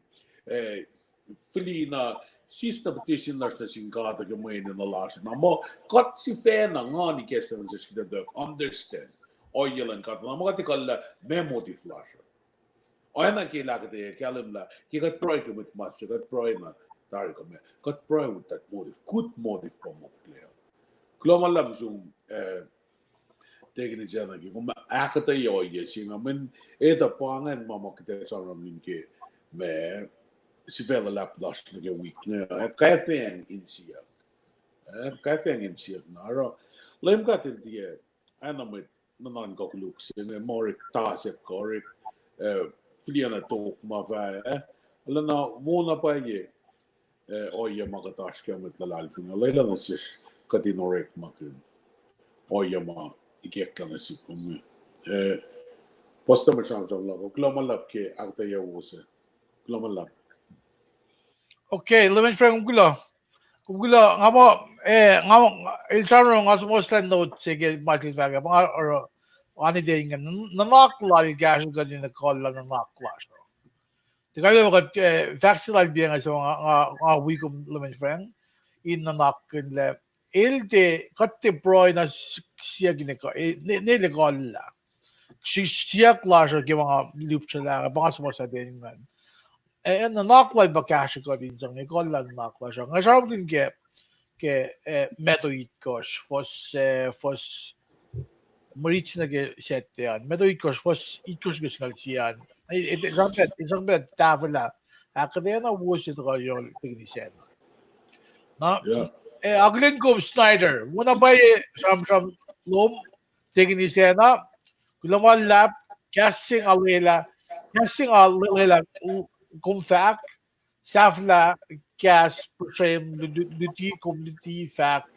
fili na sista petition na sin kata ke mo in na last. Na mo kat si fe na nga ni kesa sa skida da understand oil and kata na mo katikal memo di flasher. O yan kailangan tayo, kalam la, kat proy ka with mas, kat proy na, tari ka me, kat proy with that motive, good motive pa mo player. Klo malam yung, tegi ni dyan lagi, kung maaka tayo, yes, yung amin, eta pangan, mama kita sa ramin ke, me, si vela lap das nge week ne ka thing in sia ka thing in sia na ro lem ka til die ana met non go looks ne morik ta se korik fliana to ma va lana mona pa ye oia magatash ka met la alfin lela nasis katinorek makin oia ma ikekla nasi kum posta ma chance of love glomalap ke agta ya wose glomalap Okay, lemon friend gulo nga mo nga mo il charo nga mo stand note sige Michael Vaga mga or ani din nga nanakla gas ga din na call la nanakla so di kayo ka vaccine bien nga so nga week of lemon friend in nanakin le il de katte broy na siya gineko ne le call la siya clasher gi mga loop sila mga mo sa din nga nanakla ba cash ko din sa ni call la nanakla siya nga siya din ke metoid kosh fos Moritz na ge sette yan metoid kosh fos ikos ges galsian isang bet tavla akade na wusit ko yung tignisan na yeah aglin ko Snyder muna ba sam lom tignisan na kulamal lap casting alela kumfak safla gas portrayem duty community fact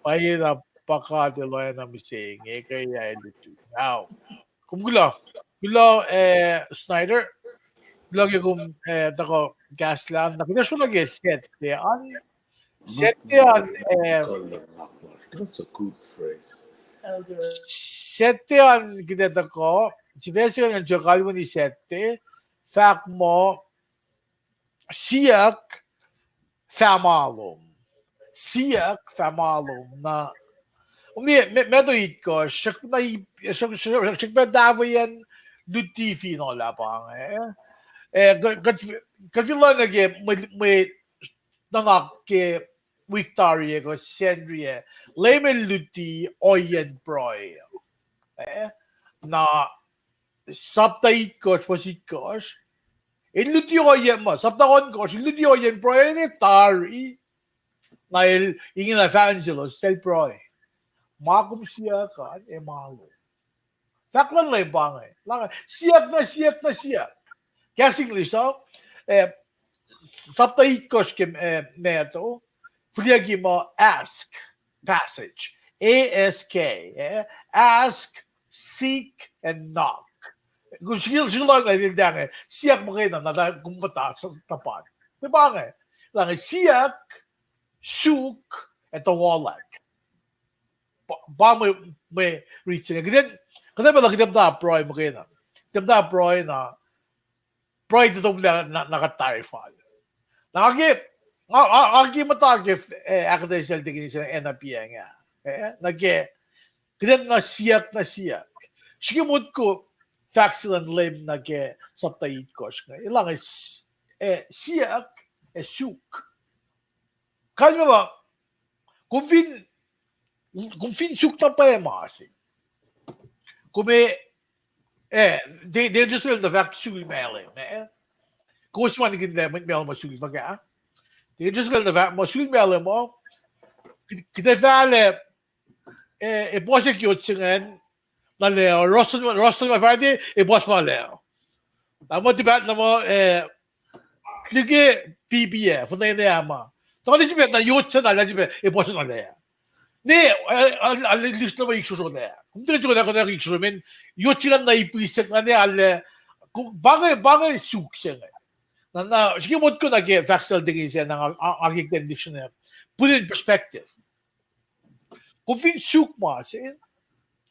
mahirap pakadaloy na mising kaya ito now kung gulo Snyder lagi kung tako gas lang nakita siya lagi sete an that's a good phrase sete an kita ko si Bessie ang jokal mo ni sete fact mo siyak famalom na medoid ko siya davo yan duty fi no lapang katilo nage may nanak ke Victoria ko Sendria lemon luti oyen proy na saptait ko posit ko luti oyen mo saptakon ko luti oyen proy ni tari Dahil ingin na Evangelos, tel proy. Makum siya ka, malo. Taklan lang bangay. Siyak na siyak. Kaya English, saptait ko meto, fliagi mo ask, passage. ASK. Ask, seek, and knock. Kung sigil lang na siyak mo kayo na kumpata sa tapat. Diba nga? Lang siyak, suk at the wallet. Ba may reaching. Kasi ba lagi da proy mo kayo na. Da proy na proy dito na naka-tarifal. Nakagi matagif akadesel tingin sa NPA nga. Kasi na siyak. Sige mo ko faxilan lim saptayit ko. Ilang siyak suk. Kalma ba, kung fin sukta pa masi. Kung they're just the fact sul mele, kung man ganda mele mo sul baga. They're just the fact mo sul mele mo. Kita vale boss kyot singen na leo roston ma vade boss ma leo. Tamo dibat na mo klige PBF na ama. Tadi 집에 나 요차 날라 집에 벌써 날래. 네, 알리스트 뭐 익수소네. 근데 저거 내가 익수소면 요치가 나 이쁘게 생각하네 알래. 그 방에 숙생해. 나 지금 못 거나게 팩셀 되게 이제 나 아기 딕셔너리. Put it in perspective. Kung suk masin,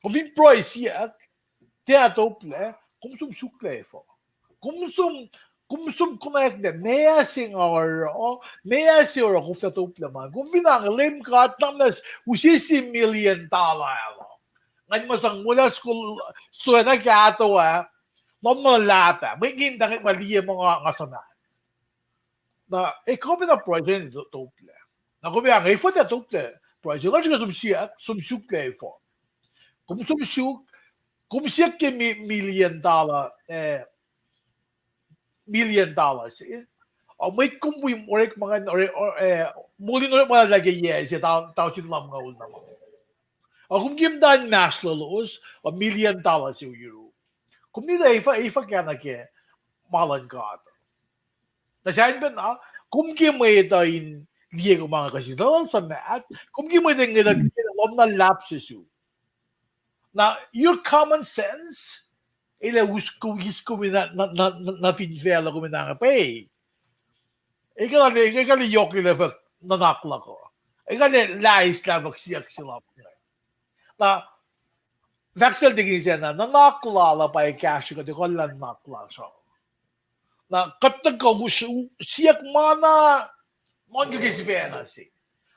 kung price yak, teatople, kung sukle fo. Kumsum connect de meia senhora kung sa tuplaman kung binang lim ka tamnas $60 million ngayon masang mula school so na kato mamalapa may gindang maliya mga ngasanan na ikaw na project ni tupla na kung binang ifo na tupla project nga sumsuk na ifo kumsuk ke $1 million $1 million may kumpuy orek mga muli no mga lagi yes tao sinlam nga ul naman. Kung gimdan national laws $1 million euro. Kung nila ifa kaya ke malan ka. Nasayan ba na kung gimay tayin liye ko mga kasidal sa mat, kung gimay tayin lom na lapses you. Now, your common sense, ila wisko na finfela ko minanga pay. Ikali yok nila nanakla ko. Ikali lais na magsiyak sila. Na, Vaxel tingin siya na nanakla la pa cash ko, di ko lang nakla siya. Na katag ko siyak mana, mga gisipena si.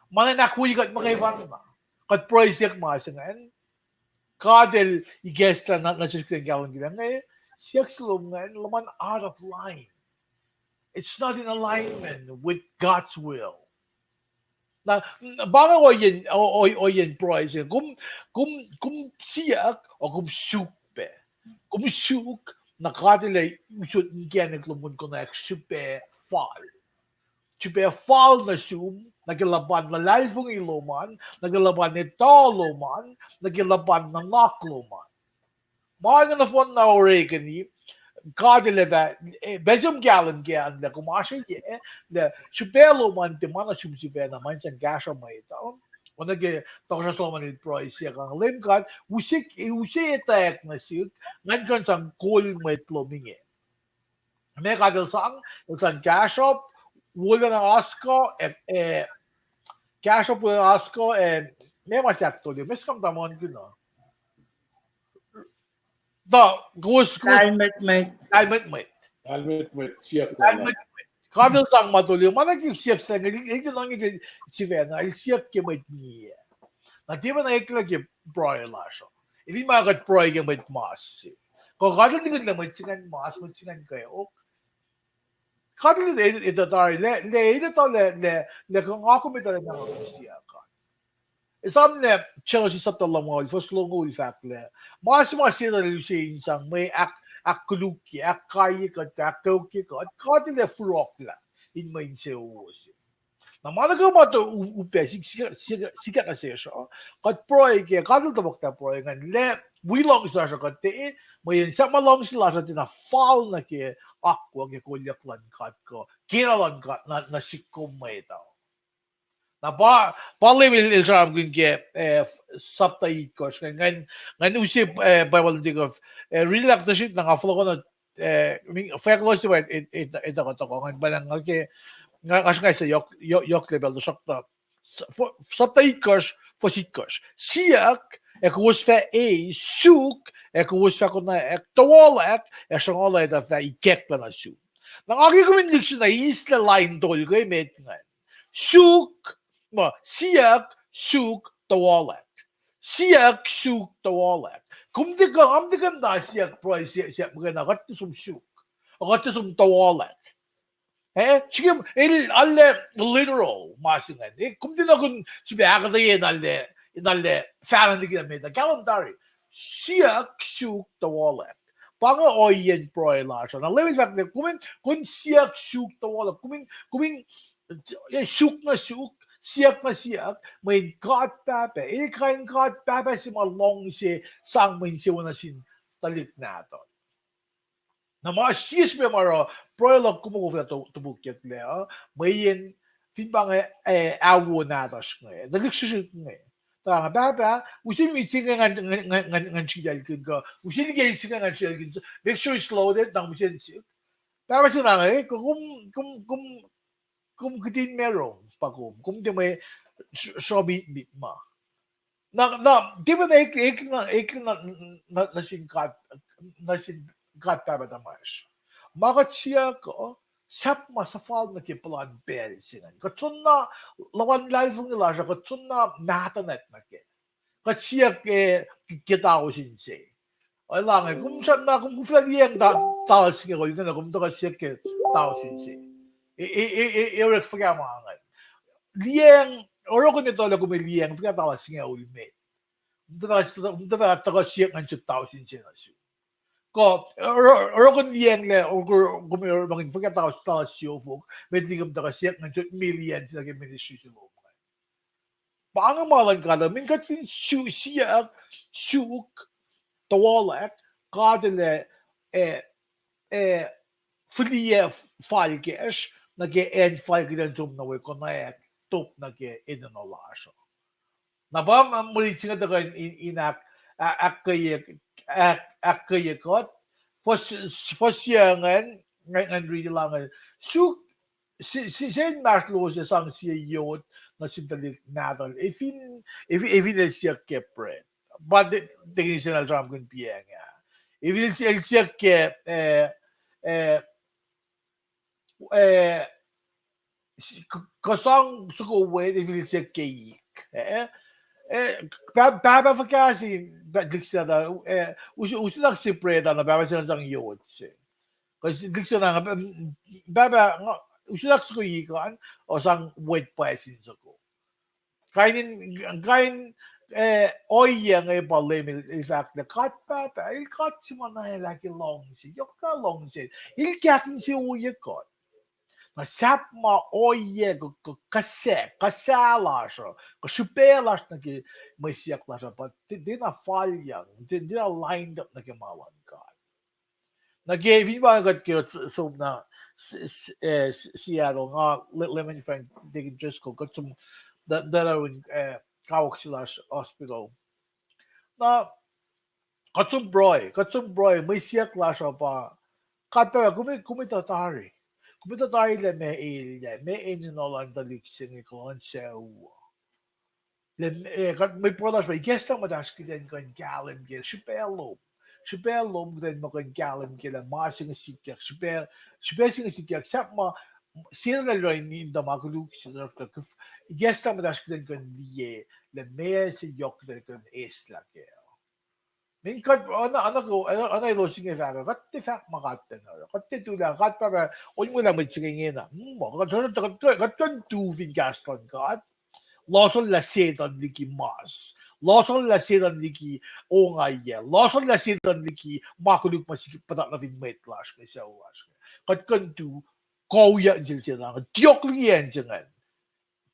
Mana nakuyigat mga ibang na. Kat price siyak mga siya ngayon. Kadel igesta na siskin galon gila ngayon. Siyak sila ngayon, laman out of line. It's not in alignment with God's will. Na baka o yen price kum siyak o kum supe. Kum suk na kadile usut ngiyan klumun ko na supe fall. Supe fall na sum nagilaban na lalfong iloman, nagilaban ni taloman, nagilaban na nakloman. Mga na fon na oregon ni kadile da bezum gallon gyan da kumashin ye da chupelo man te mana sumsibe na man san gasha mai ta ona ge toksha sloman il price ya kang lim kad usik etak na sik ngan kan sang kol mai tlominge me kadel sang il san cash up wala na asko cash up wala asko me masak to mes kam tamon gino da Climate mate. Helmet with siyak lang. Kadal sang matulio, mana yung siyak sa ito lang yung si Vena, yung siyak yung may niya. Na di ba na iklag yung broy lasyo? Hindi makakat broy yung may mas. Kung kadal tingin lang may singan mas, may singan kayo. Kadal ito tayo, kung ako may talaga ng siyak. Isam ne Chelsea sa talamol, first logo fakle. Mas sila yung sang may akuluki, akayi ka, akauki ka, at kadile frok la. In main se uwasi. Na malaga mo to upe, sika kasi siya. Kat proy ke, kadil tabak ta proy, ngan le, wilong isa siya kati, may sa malong sila siya tina fall na ke, akwa ke kulyak lan kat ko, kinalan kat na sikom may tao. Na parle il jam gun ke sapta ikos ngan usip Bible dig of relax the shit nang aflo ko na faklos ba ito ko ngan banang ke ngas sa yok level do sapta ikos fosikos siak was fa suk was fa ko na toalet songola da fa ikek na su nang agi ko min diksyon na isla line tol ko met ngan suk siyak suk tawalat. Siyak suk tawalat. Kung di ka na siyak price siyak magana kat sum suk. Kat sum tawalat. Sige alle literal masingan. Kung di na kun sibi akata yen alle faran di kinamita. Kalendari. Siyak suk tawalat. Panga oyen proy lasha. Na lemin fact kun siyak suk tawalat. Kumin suk na suk. Siyak na siyak, may God Papa. Kain God Papa si malong si sang may siya na sin talik nato. Na mga siyas may mara, proyalog kumukuf na tubukit le, may yin, finbang awo natos nga. Daliksisip nga. Tanga Papa, usin mi singa ngan siyal kin ka. Usin mi singa ngan siyal kin. Make sure it's loaded, nang usin siyak. Papa sila nga kung kitin meron, pagkum di may shobit bit ma di ba na singkat pa ba tamash makat siya ko sap masafal na kiplan bel singan katsun na lawan lalfong nila siya katsun na matanet na ke kat siya kita ko sinse ay lang kung siya na kung flagiyang tao singa ko yun na kung to ka siya tao sinse Eric Fagamangan. Liang, oro ko nito lang kung may liang, Fagatawa singa ulmate. Mutaba taga siya ng 2,000 sinasyo. Ko orokon liang le or gumero bangin pagkatao sa siofok medyo gam taka siyak ng millions na ministry sa mo. Pangamalan ka lang min katin siyak suk tawalak kadele flie falges nage en falgen zum na we konayak top nage inanolasho. Nabam ang muli singa taka inak akkayakot fosyangan ngan rilangan su sen martlo sa sang siya yod na sintalik natal if siya kepre but tingin siya na drum kun pianga if siya ke kosong suko we if siya ke Baba kasi gliksa da usinak si preda na baba sila sang yod si kasi gliksa na baba usinak ko ikan o sang wet pasin ko kain oy yang e balem in fact the cut baba il cut si mana like long si yok ka long si il kakin si uye cut Masap ma oye kasala so kasupela na ki may siyak la so but di na falyang di na lined up na ki mawan ka nag-give ba agad kayo so na Seattle nga lemon friend dig just ko got some dalawin kawak sila hospital na got some broy may siyak la so pa kata kumitatari Kumita tayo le me ilya, me ininolan dalik singi kon sa uwa. May product may guess ang madash kidan kon galim gil, shipelom den mo kon galim gil, masing sikyak, shipel sikyak, sap ma, sila na loy ni inda magluk sila, guess ang madash kidan kon liye, le me si yok den kon isla gil. Min kat ana ilo singe faga kat te fak makaten kat te tu la kat pa on mo lang mit singe na mo kat tu vin gaston kat loson la sedan liki mas loson la sedan liki o ngaye loson la sedan liki makuluk masiki patak na vin met lash ke sa wash kat kan tu ko ya jil sila tiok lien jangan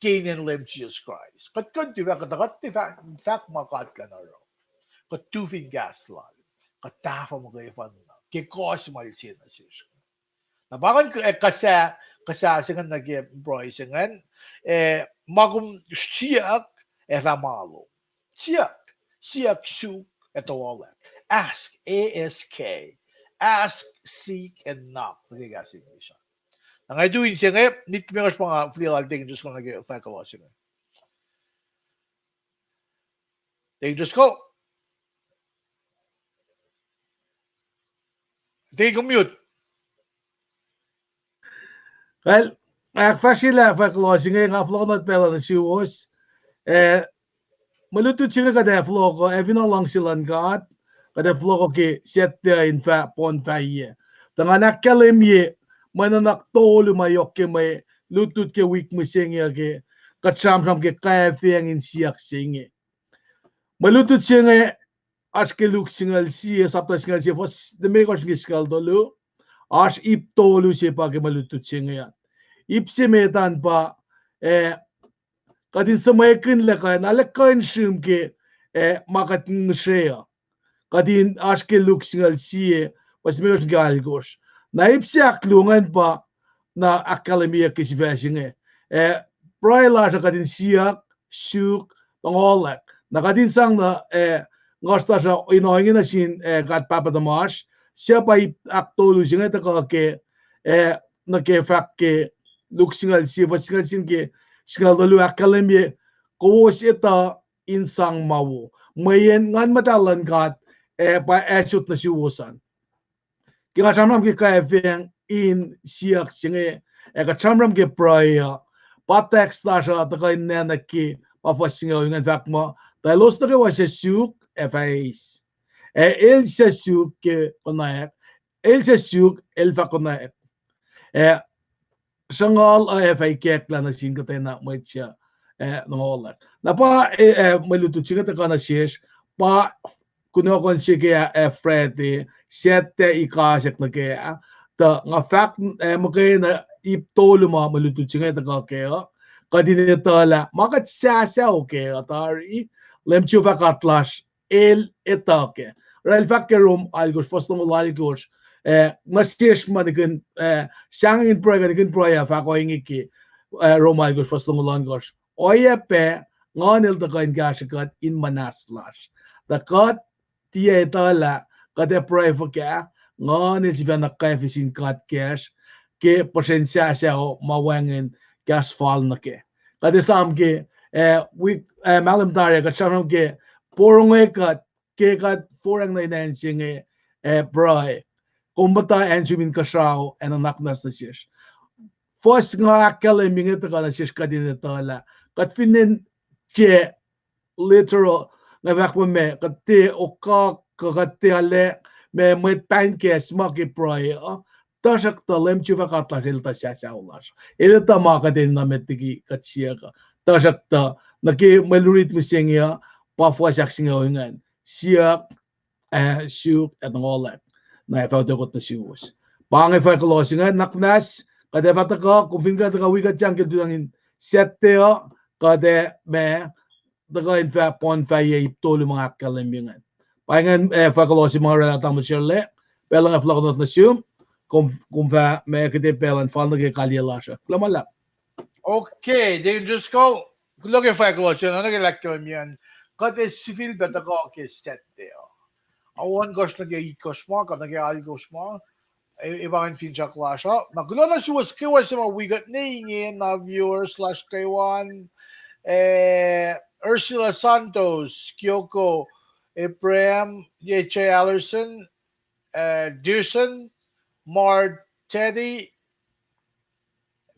gain and live Jesus Christ kat kan tu kat te fak makaten katufin gaslan, katafa mo kayo fan na, kikos malsin na siya. Nabangan ko kasasingan nag-broy singan, magum siyak malo. Siyak suk eto wala. Ask, A-S-K, ask, seek, and knock. Pagkagasing siya. Ang aduin siya ngayon, nit mo yung mga filial ting just kung nag-fakalo siya. Just go. Take a mute. Well, fascila faklosi nga flonat pela na siwos. Malutut sila kada floko, evina lang silang gat, kada floko ki sette in fa pon fa ye. Tanganak kalim ye, mananak tolu mayok ke may lutut ke week musingya ke, katsam ke kaya fiang in siyak singe. Malutut sila Aske luk singal siya sapta singal siya fos de me kos ngiskal dolu as ip tolu siya pa ke malutut siya ngayon ip si metan pa kadin samayakin laka nalakain shum ke makatin siya kadin aske luk singal siya pas me kos ngal gos na ip siya klungan pa na akademia kisi versinge praila kadin siya shuk pangolak na kadin sang na Ngosta sa inoingin na sin kat papa da marsh siya pa aktolu singa ta ke na ke fak ke luksingal si vasingal sin ke singal dalu akademia ko ita insang mawo mayen ngan matalan kat pa esut na siwosan kaya chamram ke kaya veng in siak singa ka chamram ke praya patex ta sa ta kai nana ke pa vasingal ngan fak mo dalos na ke wasa suk FAs. El sesuk ke konaek, el sesuk el fa konaek. Sangal FA kek la na sin kata na maitsia nangolak. Na pa malutut singa ta kana sies pa kuno kon sige Freddy sette ikasek na kaya ta nga fact magay na iptolo mo malutut singa ta kaya kadine tala makat sasa okay atari lem chuva katlash el etake rel fakkerum algos fostom algos masish manikin sangin proyektin proya fa ko ingiki romalgos fostom algos oye pe ngonil ta kain gashikat in manaslash the cut tie tala kade proy foka ngonil si vana kaifisin cut cash ke pasensya sa mawangin gas fall na ke kade sam ke we malam darya ka chanam ke porong ke kat forang na inan singe proy kumbata enjumin kasraw en naknas na siya first nga akala mingi ta kana siya kadin tala kat finin che literal nga vakwa me kate oka kate ale me met panke smaki proy tasak ta lem chuva katla hilta sa ulas ilta ma kadin na metigi katsiega tasak ta naki melurit misengya pafwa saksinga ngan sia shoot and all that na fa to got na shoes bang fa closing naknas kada fa ta ko kumpinga ta wi ka chang ke duangin sette kada me daga in fa pon fa ye tolu mga kalembingan pangan fa closing mga relata mo sirle pelang fa not na shoe kum fa me kede pelan fa na ke kalilasha lamala Okay, they just go. Look at Fakuloshin, ano nag-electron yan. Kate civil beta ko ke set there. Awan gosh nag-ikos mo, kad nag-algos mo. Ibang fin siya klasya. Nagulo na siya was kiwas sa mga wigat ningin na viewers slash K1. Ursula Santos, Kyoko, Ephraim, Yeche Allerson, Dearson, Mar Teddy,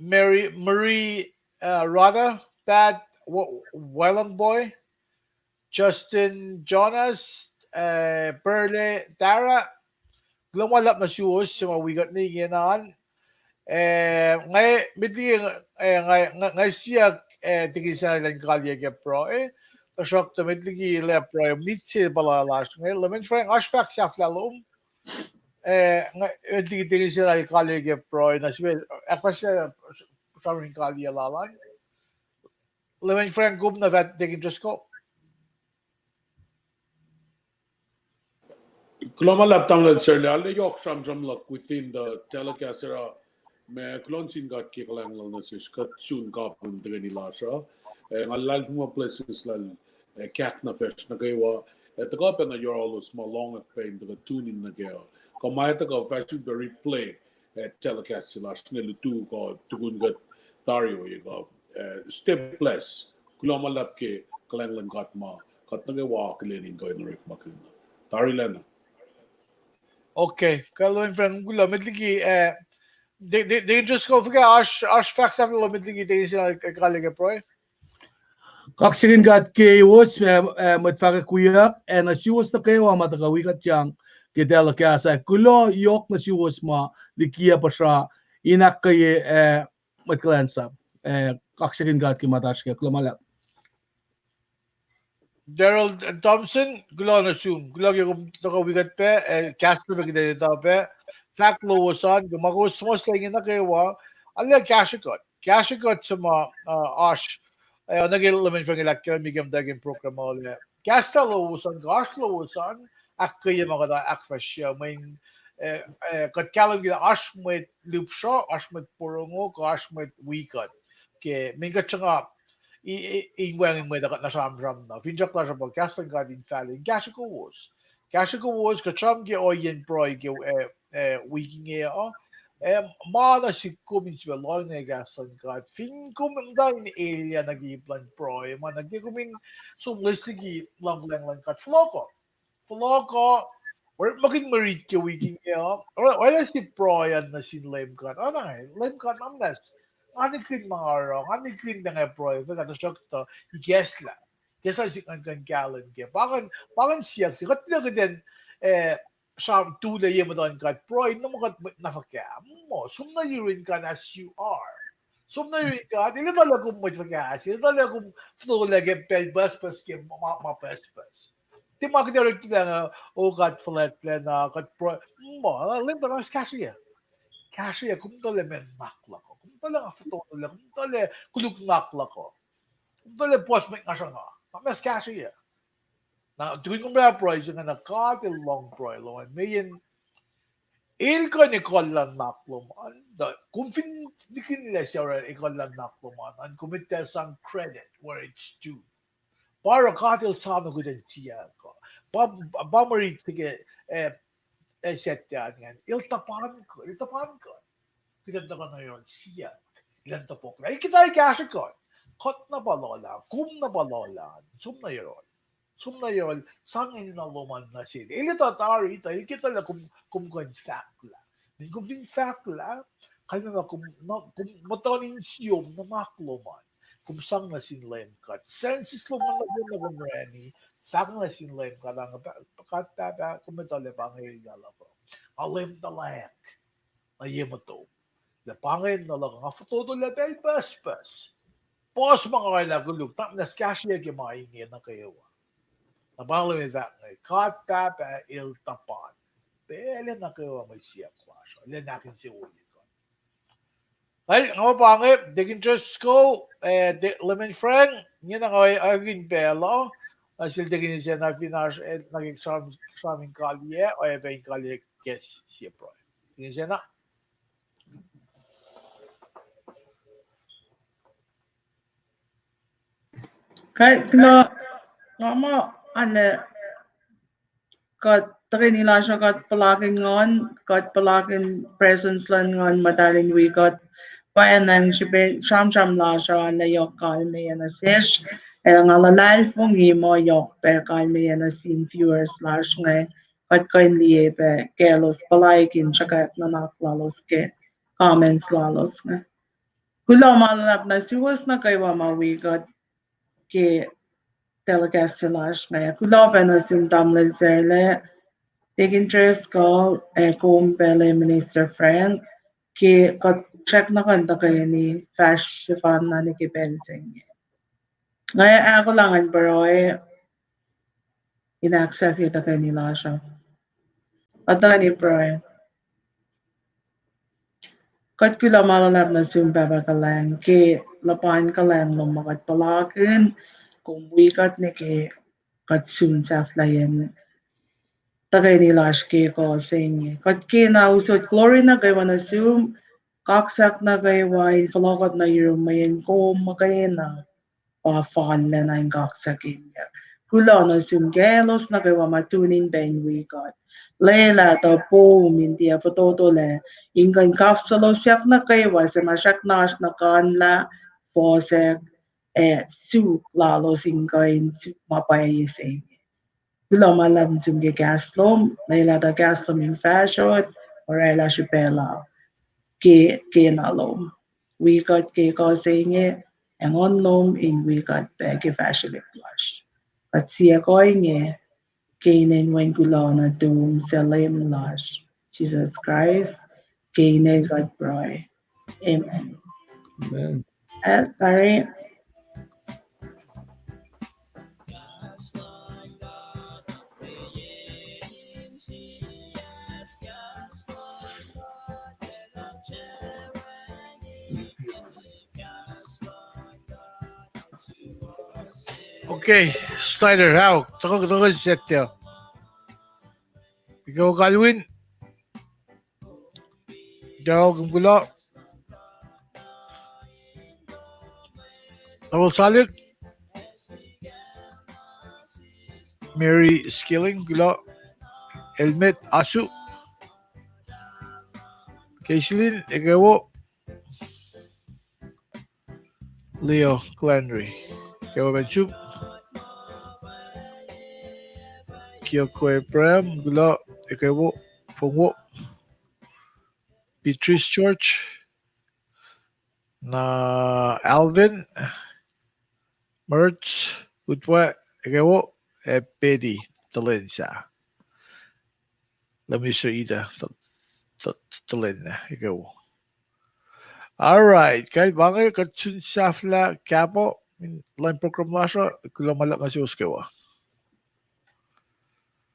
Marie Rada, Pat Welland Boy, Justin Jonas, Perle Tara, lumalap na shoes sa mga wigat ni Ginan. Ngay, biti ngay siya tigisa lang kalye ke pro Tasok to mitligi le pro mitsi balalash ngay lamin frang ashfaq sa flalom ngay tigisa lang kalye ke pro na siya akfasya sa rin kalye lalan lamin frang gum na vet tigin ko. Kloma laptang lang sir le yok sham lak within the telecast me klon sin got ki lang lang na sis kat soon ka pun de ni la sa ngalal fuma places lal cat na fish na kaywa to go na you're always small long pain to tune in na kaya kamay to go fashion very play telecast sila snel tu ko tugun got tario you go step plus kloma lap ke klang lang got ma kat na kaywa klenin ko in rik makina tarilena. Okay, kalon frang gula mitligi they just go forget ash facts after lo mitligi tigisa lang kalye ke pro kaksirin gat ke was mat fa kuya and a shoes na kayo mata ka wikat yang ke dela ka sa kulo yok na shoes ma likia pasra inak kay mat klansa kaksirin gat ki matash ke klamala Daryl Thompson, gulo na sum. Gulo yung nakawigat pe, Casper magdalita pe. Fact lo wasan, gumagos mo sa ingin na kayo wa. Alam cashikot. Cashikot sa mga ash. Nagil-lamin fang ilak kaya migam daging program mo le. Casta lo wasan, gosh lo wasan. Ak kaya mga da akfasya. May kat kalam gila ash met lupsho, ash met porongo, ash met wikat. Kaya mingat siya nga ingwang may dakat na ram na finjak na sa podcast ka din fali Gashiko Wars ka cham ge oyen pro ge weeking ma na si kumin si long na gasan ka fin kumin da ni area nagiplan pro man nagikumin sumlisigi lang kat floko or maging marit ke weeking wala si pro yan na sin lame kat lame kat amnas ano kun mga araw, ano kun na nga pro, kata shock to, i-guess la. Kesa si kan galan ke. Pangan siyak si kat na din sa tula yema don kat pro, no mo kat nafaka mo. Sumna yurin ka as you are. Sumna yurin ka, dili talaga mo mafaka. Dili talaga flow lagi pel bus ke ma bus. Ti makita lang kat flat plan kat pro mo lim ba cashier kum tole men nakla ko kum tole foto tole kum tole kuluk nakla ko kum tole post make nga nga mas cashier na tuwing kung may price nga nakatil long pro lo million il ko ni kollan naklo man kung fin dikin nila siya ikollan naklo man and kumita sang credit where it's due para katil sa ano gudin siya ko ba mari tige set yan il tapan ko tiganda ko na yun siya ilan to po ay kita cash ko kot na balola kum na balola sum na yun sangin na luman na sila ili tatari tayo kita la kum fact la kum fact la kaya na kum matonin siyom na makluman kum sang na sinlem kat senses luman na gumrani sang na sinlem kat ang pakata kumitale pangay yala ko alim talak na yemato la pangay na lang nga foto do la bel pas pos mga kaya gulug tak na skasya gimaingin na kayo nabalo ni that ngay kat il tapan bele na kayo may siya clash ilan natin si uli ko ay nga pangay digin just ko lemon friend yun na ngay agin belo asil digin siya na finish naging saming kalye o ebe yung kalye kes siya pro yun siya na Kahit mo, kat nila siya kat palaging ngon, kat palaging presence lang ngon madaling wikat. Paanang sham la siya na yok kalme yan na sesh. Nga lalal fong mo yok pe kalme yan na sin viewers slash ngay. Kat kain liye pe kelos palagin siya kat nanak lalos ke comments lalos nga. Kula malalap na siwas na kayo mawikat ke telecast slash nga. Kula pa na sim tamlin serle. Taking interest call kung pala Minister Frank ki check na kanta kayo ni fashion na ni Kipensing. Ngayon ako lang ang pero ina-accept kita kayo nila siya. At na ni Bro kat ko lang malalap na sumbaba ka lang ki lapan ka lang lumakat palakin kung wikat ni ki kat sunsaf na yan tagay nila ke ko sing kat ki na usot glory na kay wana sum kaksak na kay wine falakot na yung mayin ko makayin na fan na na yung kaksakin niya kula na sum gelos na kay matunin ben we got Lela to po minti a fototo le ingan kapsalo siyak na kay was masyak nash na kanla fosek su lalo singkain su mapayising Kula malam sumge gaslom, layla da gaslom in fashion, or ela shipela, ke nalom. We got ke causing ang onlom in we got ke fashion flush. At siya going kainin when kula na doom selim lash. Jesus Christ, kainin God broy. Amen. Amen. Sorry. okay Snyder how tako set ya ikaw Calvin Daryl Gumgula Double Salad Mary Skilling Gula Elmet Asu Kaislin Egawo Leo Glenry Egawo Benchuk Kyoko Prem Gula Egawo Fongwo Beatrice George na Alvin Mertz Utwa Egawo Betty Talensa Lamisa Ida Talena Egawo Alright, kahit bakit katsun safla kapo line program lasha kula malak nga si Uskewa.